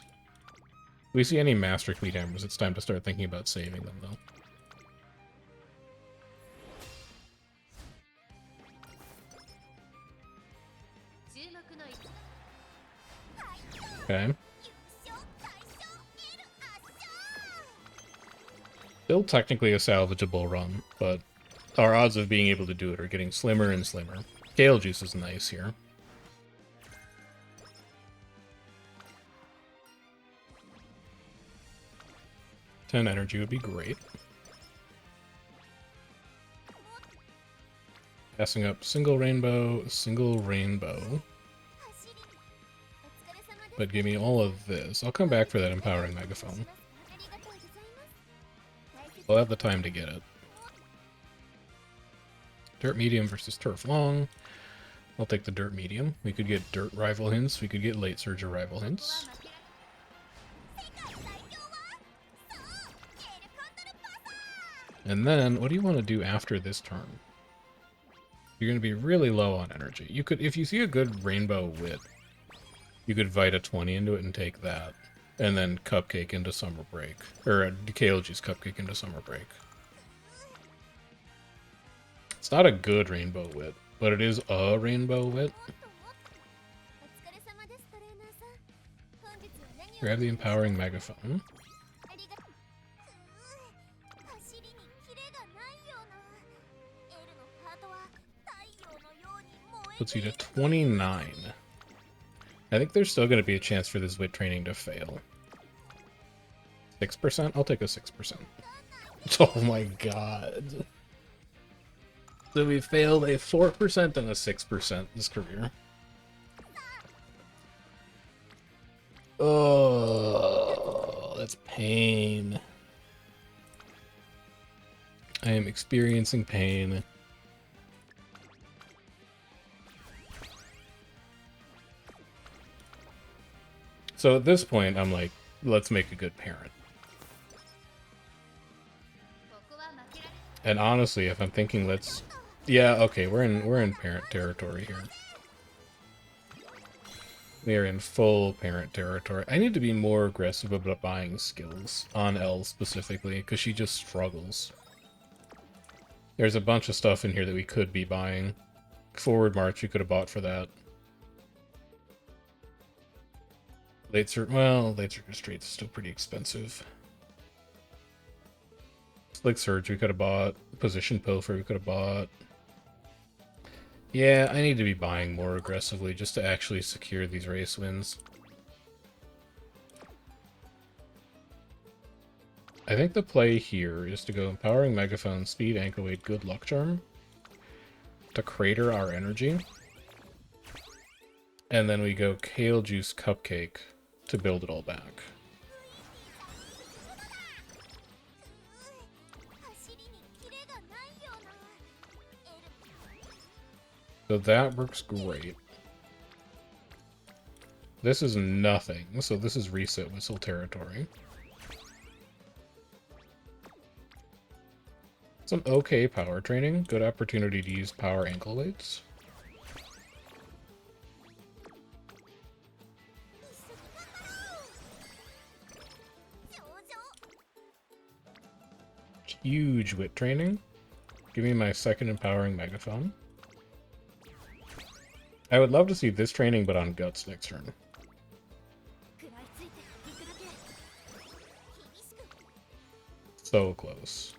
If we see any Master Cleat Hammers, it's time to start thinking about saving them, though. Okay. Still technically a salvageable run, but our odds of being able to do it are getting slimmer and slimmer. Kale Juice is nice here. $10 energy would be great. Passing up single rainbow. But give me all of this. I'll come back for that Empowering Megaphone. I'll have the time to get it. Dirt Medium versus Turf Long. I'll take the Dirt Medium. We could get Dirt Rival Hints. We could get Late Surge or Rival Hints. And then, what do you want to do after this turn? You're going to be really low on energy. You could, if you see a good Rainbow Wit, you could Vita 20 into it and take that. And then Cupcake into Summer Break. Or KLG's Cupcake into Summer Break. It's not a good rainbow wit, but it is a rainbow wit. Grab the empowering megaphone. Puts you to 29. I think there's still going to be a chance for this wit training to fail. 6%? I'll take a 6%. Oh my god. So we failed a 4% and a 6% this career. Oh, that's pain. I am experiencing pain. So at this point, I'm like, let's make a good parent. And honestly, if I'm thinking let's... Yeah, okay, we're in parent territory here. We are in full parent territory. I need to be more aggressive about buying skills on Elle specifically, because she just struggles. There's a bunch of stuff in here that we could be buying. Forward March we could have bought for that. Late Circuit Streets is still pretty expensive. Slick Surge we could have bought. Position Pilfer we could have bought. Yeah, I need to be buying more aggressively just to actually secure these race wins. I think the play here is to go Empowering Megaphone, Speed, Ankle Weight, Good Luck Charm to crater our energy. And then we go Kale Juice Cupcake to build it all back. So that works great. This is nothing, so this is Reset Whistle territory. Some okay power training. Good opportunity to use power ankle weights. Huge wit training. Give me my second empowering megaphone. I would love to see this training, but on Guts next turn. So close.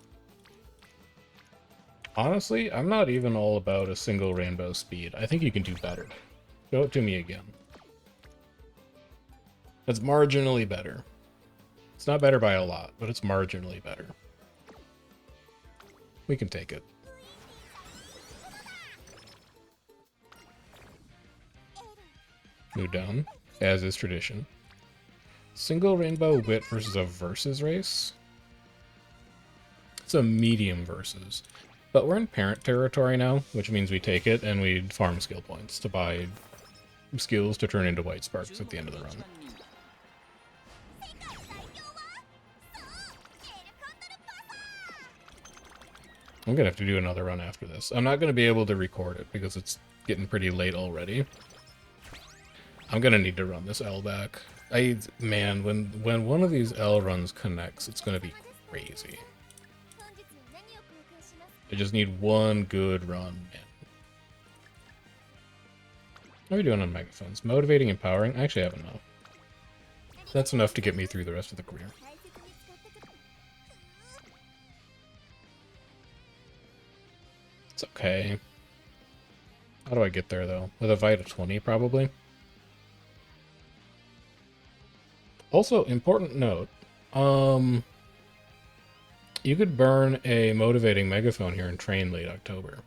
Honestly, I'm not even all about a single rainbow speed. I think you can do better. Show it to me again. It's marginally better. It's not better by a lot, but it's marginally better. We can take it. Move down, as is tradition. Single rainbow wit versus a versus race. It's a medium versus. But we're in parent territory now, which means we take it and we farm skill points to buy skills to turn into white sparks at the end of the run. I'm gonna have to do another run after this. I'm not gonna be able to record it because it's getting pretty late already. I'm gonna need to run this L back. Man, when one of these L runs connects, it's gonna be crazy. I just need one good run, man. How are we doing on megaphones? Motivating, empowering? I actually have enough. That's enough to get me through the rest of the career. It's okay. How do I get there, though? With a Vita 20, probably? Also, important note. You could burn a motivating megaphone here and train late October.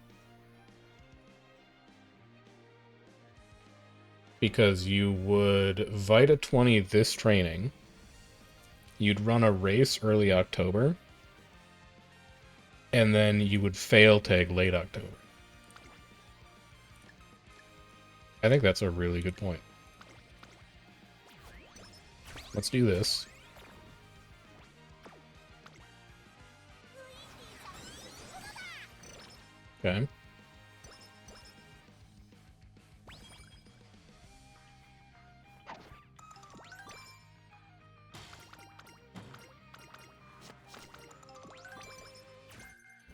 Because you would Vita 20 this training. You'd run a race early October. And then you would fail tag late October. I think that's a really good point. Let's do this. Okay.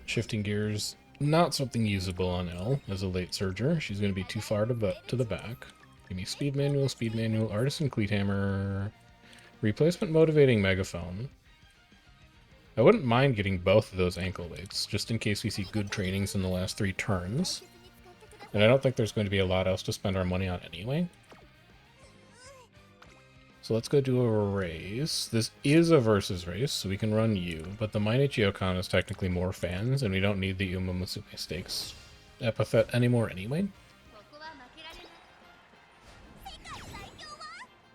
Shifting gears. Not something usable on L as a late surger. She's going to be too far to the back. Give me speed manual, artisan cleat hammer, replacement motivating megaphone. I wouldn't mind getting both of those ankle weights, just in case we see good trainings in the last 3 turns. And I don't think there's going to be a lot else to spend our money on anyway. So let's go do a race. This is a versus race, so we can run you, but the Mine Ichiokan is technically more fans, and we don't need the Umamusume stakes epithet anymore anyway.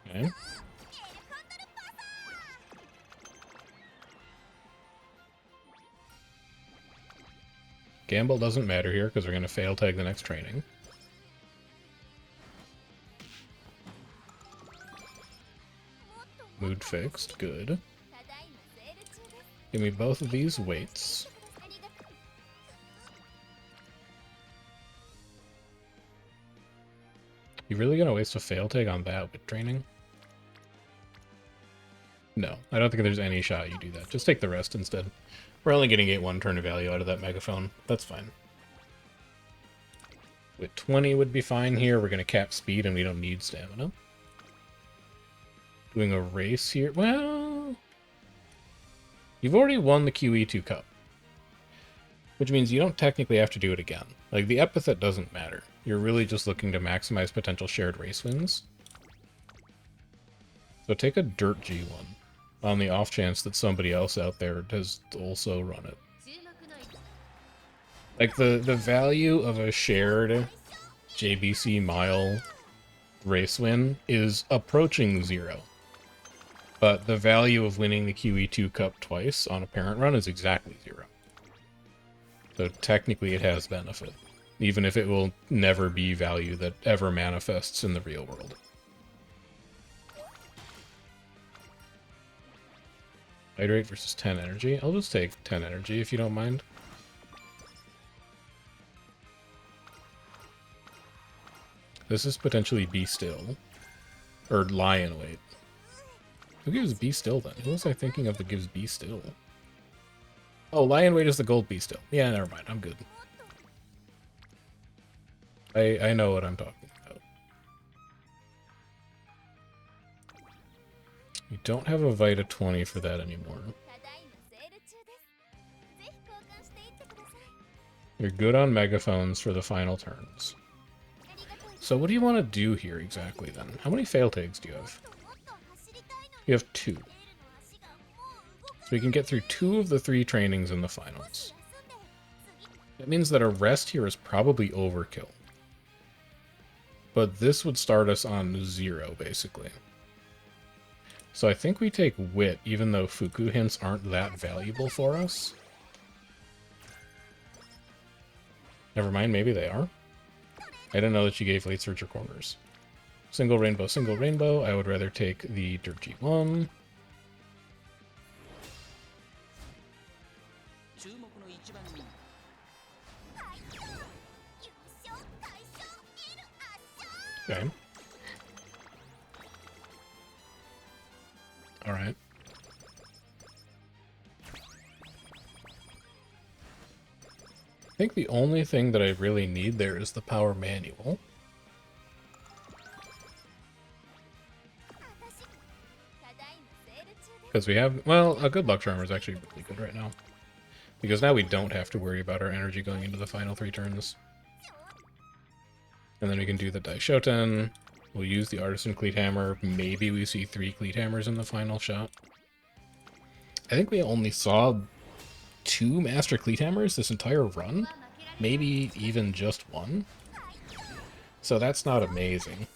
Okay. Gamble doesn't matter here, because we're going to fail tag the next training. Mood fixed, good. Give me both of these weights. You really gonna waste a fail tag on that with training? No, I don't think there's any shot you do that. Just take the rest instead. We're only getting 8-1 turn of value out of that megaphone. That's fine. With 20 would be fine here. We're gonna cap speed and we don't need stamina. Doing a race here. Well, you've already won the QE2 Cup, which means you don't technically have to do it again. Like, the epithet doesn't matter. You're really just looking to maximize potential shared race wins. So take a Dirt G1 on the off chance that somebody else out there has also run it. Like, the value of a shared JBC mile race win is approaching 0. But the value of winning the QE2 Cup twice on a parent run is exactly 0. So technically it has benefit, even if it will never be value that ever manifests in the real world. Hydrate versus 10 energy. I'll just take 10 energy if you don't mind. This is potentially Be Still. Or Lion Weight. Who gives Be Still then? Who was I thinking of that gives Be Still? Oh, Lion Weight is the gold Be Still. Yeah, never mind. I'm good. I know what I'm talking about. You don't have a Vita 20 for that anymore. You're good on megaphones for the final turns. So what do you want to do here exactly then? How many fail tags do you have? You have 2. So we can get through 2 of the 3 trainings in the finals. That means that a rest here is probably overkill. But this would start us on 0, basically. So I think we take Wit, even though Fuku hints aren't that valuable for us. Never mind, maybe they are. I didn't know that she gave late searcher corners. Single rainbow. I would rather take the Dirt G1. Okay. Alright. I think the only thing that I really need there is the power manual. Because we have, well, a good luck charmer is actually really good right now. Because now we don't have to worry about our energy going into the final 3 turns. And then we can do the Daishoten. We'll use the Artisan Cleat Hammer. Maybe we see 3 Cleat Hammers in the final shot. I think we only saw 2 Master Cleat Hammers this entire run. Maybe even just 1. So that's not amazing.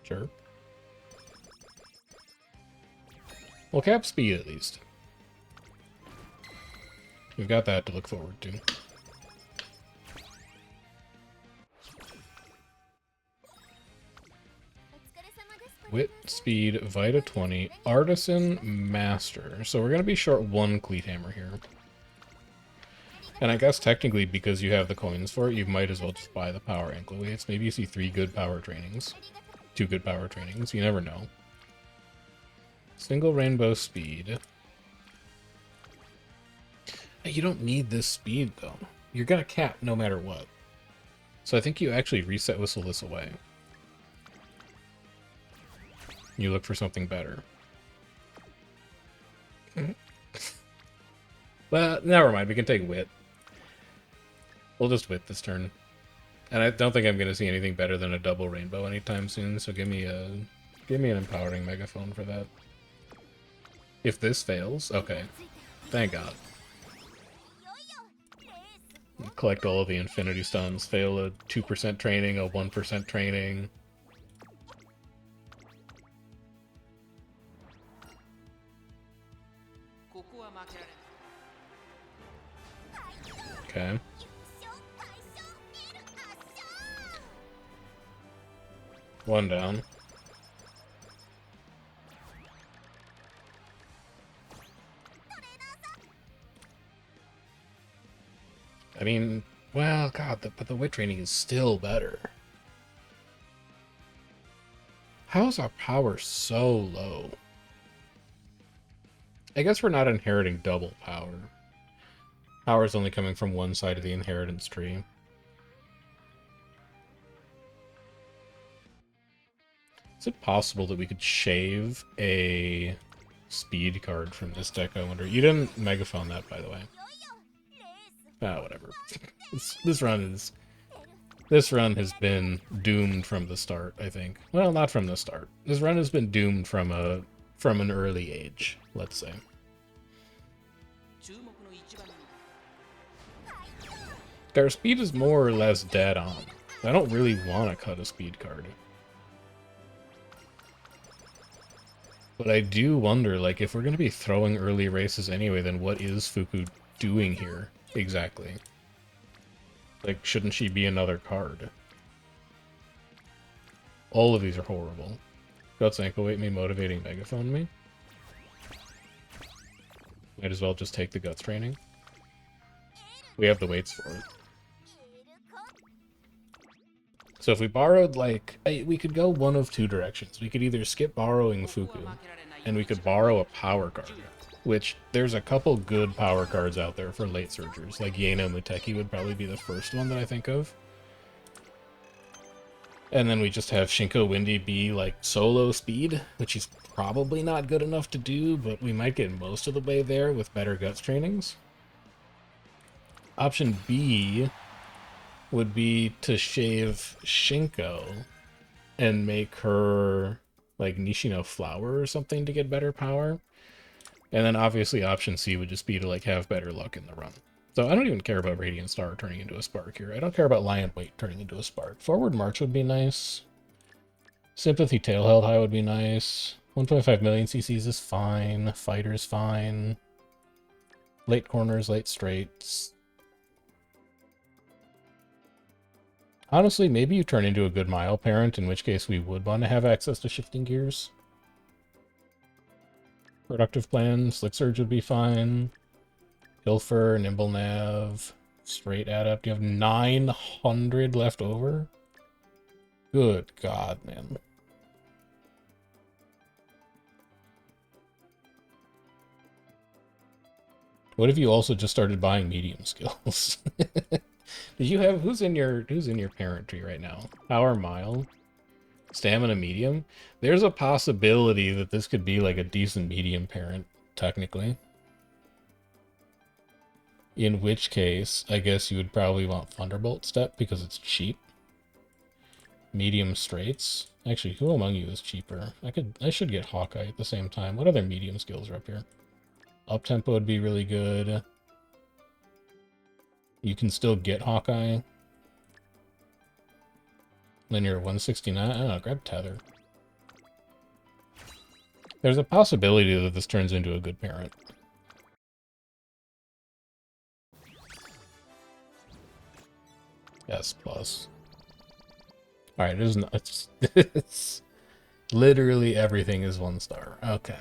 Sure. Well, cap speed at least. We've got that to look forward to. Wit, speed, Vita 20, Artisan, Master. So we're going to be short 1 Cleat Hammer here. And I guess technically because you have the coins for it, you might as well just buy the power ankle weights. Maybe you see 3 good power trainings. 2 good power trainings. You never know. Single rainbow speed. You don't need this speed, though. You're gonna cap no matter what. So I think you actually reset whistle this away. You look for something better. Well, never mind. We can take wit. We'll just wit this turn. And I don't think I'm gonna see anything better than a double rainbow anytime soon, so give me an empowering megaphone for that. If this fails, okay. Thank God. Collect all of the infinity stones. Fail a 2% training, a 1% training. Okay. One down. I mean, well, God, but the wit training is still better. How is our power so low? I guess we're not inheriting double power. Power is only coming from one side of the inheritance tree. Is it possible that we could shave a speed card from this deck, I wonder? You didn't megaphone that, by the way. Ah, whatever. This run has been doomed from the start, I think. Well, not from the start. This run has been doomed from an early age, let's say. Our speed is more or less dead on. I don't really want to cut a speed card. But I do wonder, like, if we're going to be throwing early races anyway, then what is Fuku doing here exactly? Like, shouldn't she be another card? All of these are horrible. Guts ankle weight me, motivating megaphone me. Might as well just take the guts training. We have the weights for it. So if we borrowed, like, we could go one of two directions. We could either skip borrowing Fuku, and we could borrow a power card, which there's a couple good power cards out there for late surgers. Like Yeno Muteki would probably be the first one that I think of. And then we just have Shinko Windy be like solo speed, which is probably not good enough to do, but we might get most of the way there with better guts trainings. Option B would be to shave Shinko and make her like Nishino Flower or something to get better power. And then obviously option C would just be to like have better luck in the run. So I don't even care about Radiant Star turning into a Spark here. I don't care about Lion Weight turning into a Spark. Forward March would be nice. Sympathy Tail Held High would be nice. 1.5 million CCs is fine. Fighter's fine. Late corners, late straights. Honestly, maybe you turn into a good Mile Parent, in which case we would want to have access to shifting gears. Productive Plan, Slick Surge would be fine. Pilfer, Nimble Nav, Straight Adept. You have 900 left over? Good God, man. What if you also just started buying medium skills? Did you have who's in your parent tree right now? Power Mile, Stamina medium. There's a possibility that this could be like a decent medium parent, technically. In which case, I guess you would probably want Thunderbolt Step because it's cheap. Medium straights. Actually, who among you is cheaper? I should get Hawkeye at the same time. What other medium skills are up here? Up tempo would be really good. You can still get Hawkeye. Then you're 169. I don't know, grab Tether. There's a possibility that this turns into a good parent. S plus. Alright, it's literally everything is 1 star. Okay.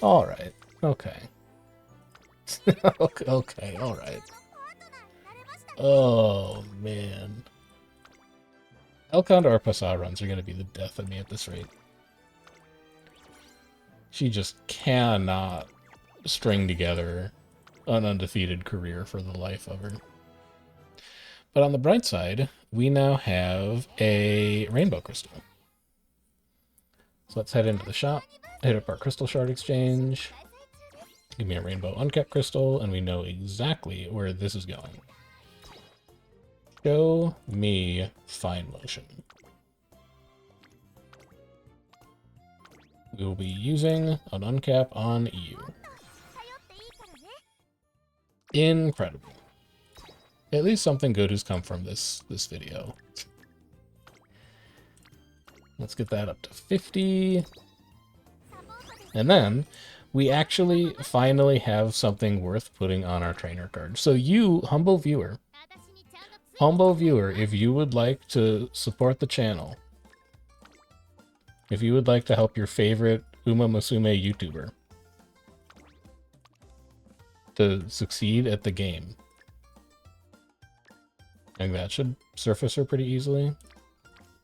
Alright. Okay. Okay, alright. Oh, man. El Condor Pasa runs are going to be the death of me at this rate. She just cannot string together an undefeated career for the life of her. But on the bright side, we now have a rainbow crystal. So let's head into the shop, hit up our crystal shard exchange, give me a rainbow uncapped crystal, and we know exactly where this is going. Show me fine motion. We will be using an uncap on you. Incredible. At least something good has come from this video. Let's get that up to 50. And then we actually finally have something worth putting on our trainer card. So you, humble viewer, if you would like to support the channel, if you would like to help your favorite Umamusume YouTuber to succeed at the game, I think that should surface her pretty easily.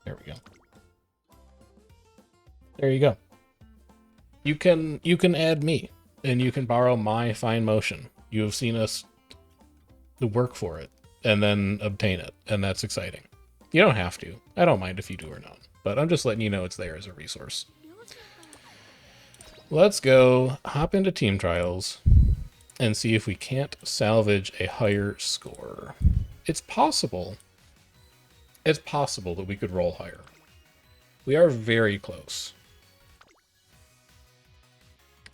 There we go. There you go. You can add me, and you can borrow my fine motion. You have seen us work for it, and then obtain it, and that's exciting. You don't have to. I don't mind if you do or not, but I'm just letting you know it's there as a resource. Let's go hop into team trials and see if we can't salvage a higher score. It's possible. It's possible that we could roll higher. We are very close.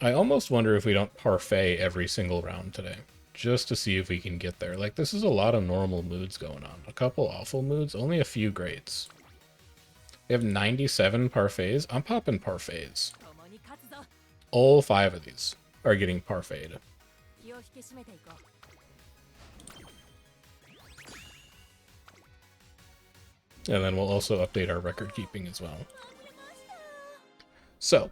I almost wonder if we don't parfait every single round today, just to see if we can get there. Like, this is a lot of normal moods going on. A couple awful moods, only a few greats. We have 97 parfaits. I'm popping parfaits. All 5 of these are getting parfaited. And then we'll also update our record keeping as well. So,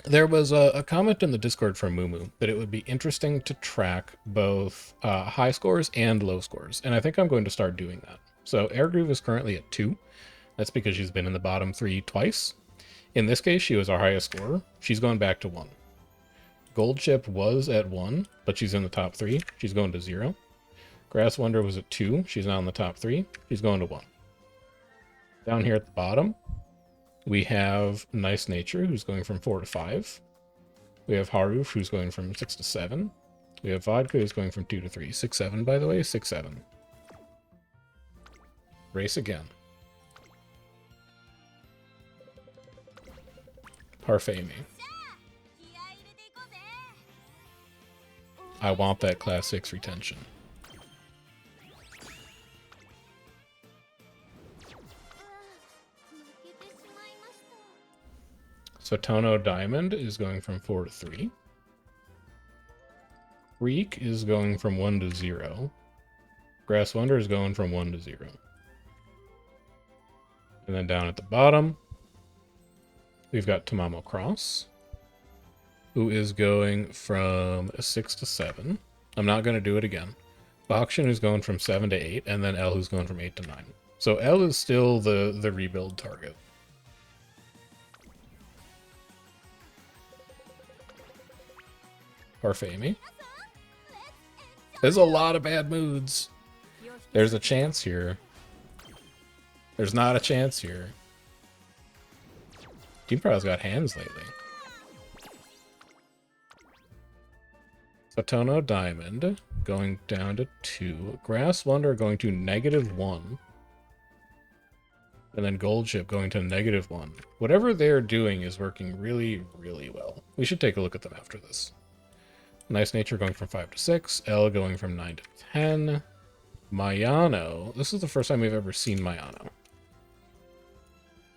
there was a comment in the Discord from Mumu that it would be interesting to track both high scores and low scores. And I think I'm going to start doing that. So Airgroove is currently at 2. That's because she's been in the bottom 3 twice. In this case, she was our highest scorer. She's going back to 1. Gold Chip was at 1, but she's in the top 3. She's going to 0. Grass Wonder was at 2. She's now in the top 3. She's going to 1. Down here at the bottom, we have Nice Nature, who's going from 4 to 5. We have Haruf, who's going from 6 to 7. We have Vodka, who's going from 2 to 3. 6-7, by the way. 6-7. Race again. Parfait me. I want that class 6 retention. So Tono Diamond is going from 4 to 3. Reek is going from 1 to 0. Grass Wonder is going from 1 to 0. And then down at the bottom, we've got Tamamo Cross, who is going from 6 to 7. I'm not going to do it again. Bakshin is going from 7 to 8, and then L who's going from 8 to 9. So L is still the rebuild target. Parfait me. There's a lot of bad moods. There's a chance here. There's not a chance here. Team Pro's got hands lately. Satono Diamond going down to 2. Grass Wonder going to -1. And then Gold Chip going to -1. Whatever they're doing is working really, really well. We should take a look at them after this. Nice Nature going from 5 to 6. L going from 9 to 10. Mayano. This is the first time we've ever seen Mayano.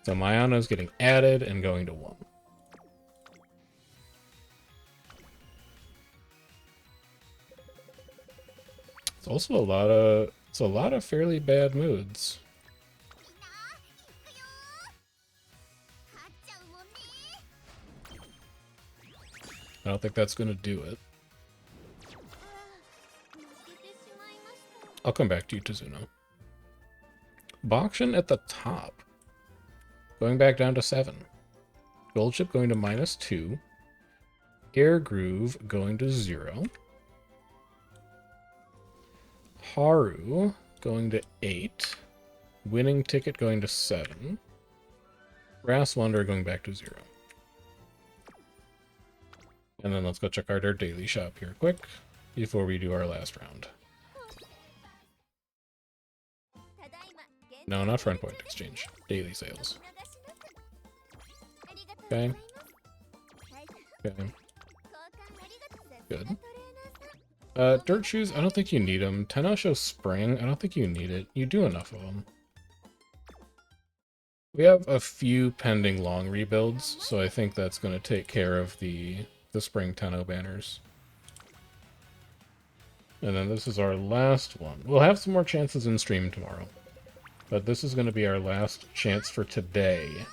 So Mayano's getting added and going to 1. It's also a lot of fairly bad moods. I don't think that's going to do it. I'll come back to you, Tizuno. Bokshin at the top. Going back down to 7. Gold Chip going to -2. Air Groove going to 0. Haru going to 8. Winning Ticket going to 7. Grass Wanderer going back to 0. And then let's go check out our daily shop here quick before we do our last round. No, not friend point exchange. Daily sales. Okay. Okay. Good. Dirt shoes, I don't think you need them. Tenosho Spring, I don't think you need it. You do enough of them. We have a few pending long rebuilds, so I think that's going to take care of the Spring Tenno banners. And then this is our last one. We'll have some more chances in stream tomorrow. But this is going to be our last chance for today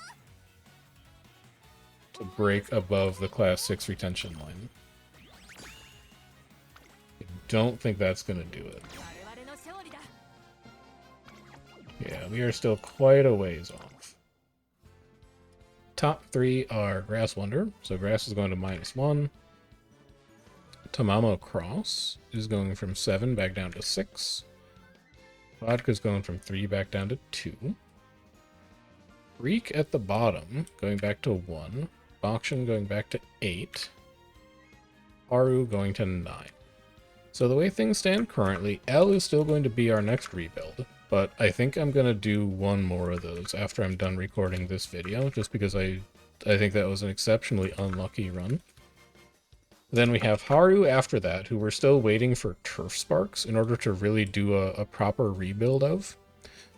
to break above the Class 6 retention line. I don't think that's going to do it. Yeah, we are still quite a ways off. Top 3 are Grass Wonder, so Grass is going to -1. Tamamo Cross is going from 7 back down to 6. Vodka's going from 3 back down to 2. Reek at the bottom, going back to 1. Bokshin going back to 8. Haru going to 9. So the way things stand currently, L is still going to be our next rebuild, but I think I'm going to do one more of those after I'm done recording this video, just because I think that was an exceptionally unlucky run. Then we have Haru after that, who we're still waiting for Turf Sparks in order to really do a proper rebuild of.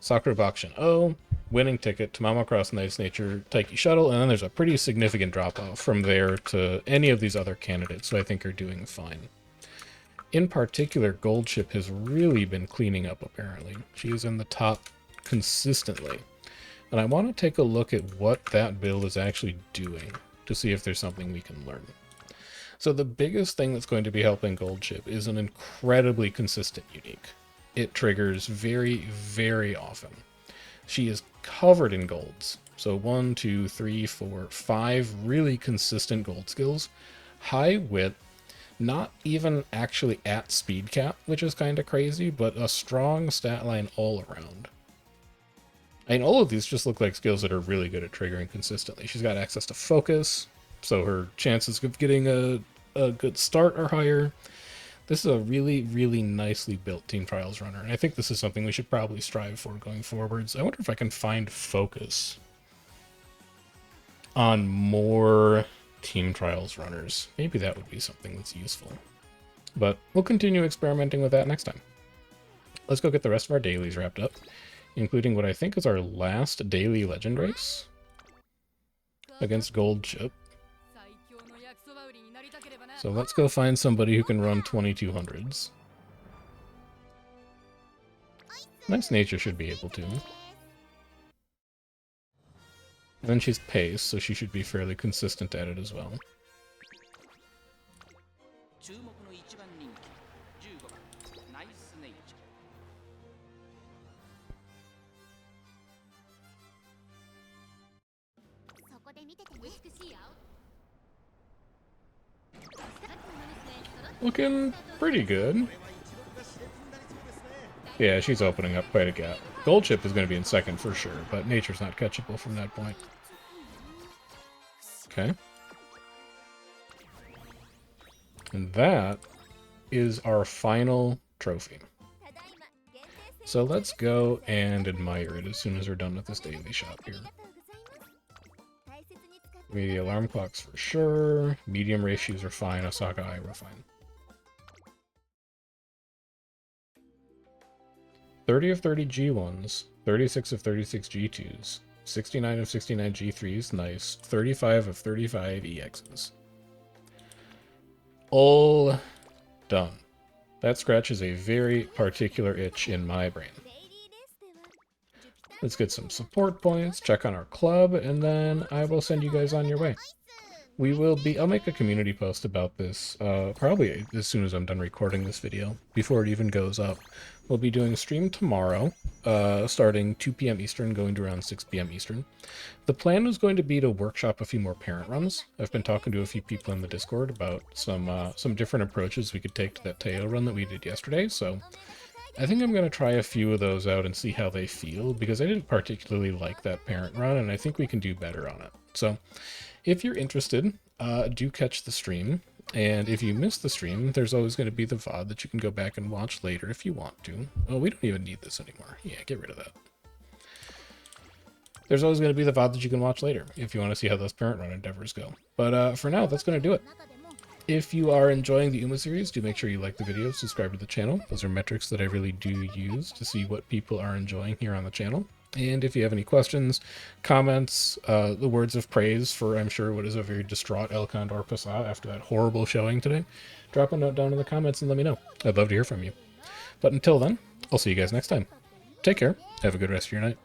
Sakura Bokshin O, Winning Ticket, Tamamo Cross, Nice Nature, Taiki Shuttle, and then there's a pretty significant drop-off from there to any of these other candidates, so I think are doing fine. In particular, Gold Chip has really been cleaning up, apparently. She is in the top consistently. And I want to take a look at what that build is actually doing to see if there's something we can learn. So the biggest thing that's going to be helping Gold Chip is an incredibly consistent unique. It triggers very, very often. She is covered in golds. So 1, 2, 3, 4, 5 really consistent gold skills. High wit, not even actually at speed cap, which is kind of crazy, but a strong stat line all around. I mean, all of these just look like skills that are really good at triggering consistently. She's got access to focus, so her chances of getting a good start are higher. This is a really, really nicely built Team Trials runner, and I think this is something we should probably strive for going forwards. I wonder if I can find focus on more Team Trials runners. Maybe that would be something that's useful. But we'll continue experimenting with that next time. Let's go get the rest of our dailies wrapped up, including what I think is our last daily legend race against Gold Chip. So let's go find somebody who can run 2200s. Nice Nature should be able to. And then she's pace, so she should be fairly consistent at it as well. Looking pretty good. Yeah, she's opening up quite a gap. Gold Chip is going to be in second for sure, but Nature's not catchable from that point. Okay. And that is our final trophy. So let's go and admire it as soon as we're done with this daily shop here. Maybe the alarm clocks for sure. Medium ratios are fine. Osaka Eye we're fine. 30 of 30 G1s, 36 of 36 G2s, 69 of 69 G3s, nice, 35 of 35 EXs. All done. That scratches a very particular itch in my brain. Let's get some support points, check on our club, and then I will send you guys on your way. I'll make a community post about this, probably as soon as I'm done recording this video, before it even goes up. We'll be doing a stream tomorrow, starting 2 p.m. Eastern, going to around 6 p.m. Eastern. The plan was going to be to workshop a few more parent runs. I've been talking to a few people in the Discord about some different approaches we could take to that Teo run that we did yesterday, so I think I'm going to try a few of those out and see how they feel, because I didn't particularly like that parent run, and I think we can do better on it. So if you're interested, do catch the stream. And if you miss the stream, there's always going to be the VOD that you can go back and watch later if you want to. Oh, we don't even need this anymore. Yeah, get rid of that. There's always going to be the VOD that you can watch later if you want to see how those parent run endeavors go. But for now, that's going to do it. If you are enjoying the Uma series, do make sure you like the video, subscribe to the channel. Those are metrics that I really do use to see what people are enjoying here on the channel. And if you have any questions, comments, the words of praise for, I'm sure, what is a very distraught El Condor Pasa after that horrible showing today, drop a note down in the comments and let me know. I'd love to hear from you. But until then, I'll see you guys next time. Take care. Have a good rest of your night.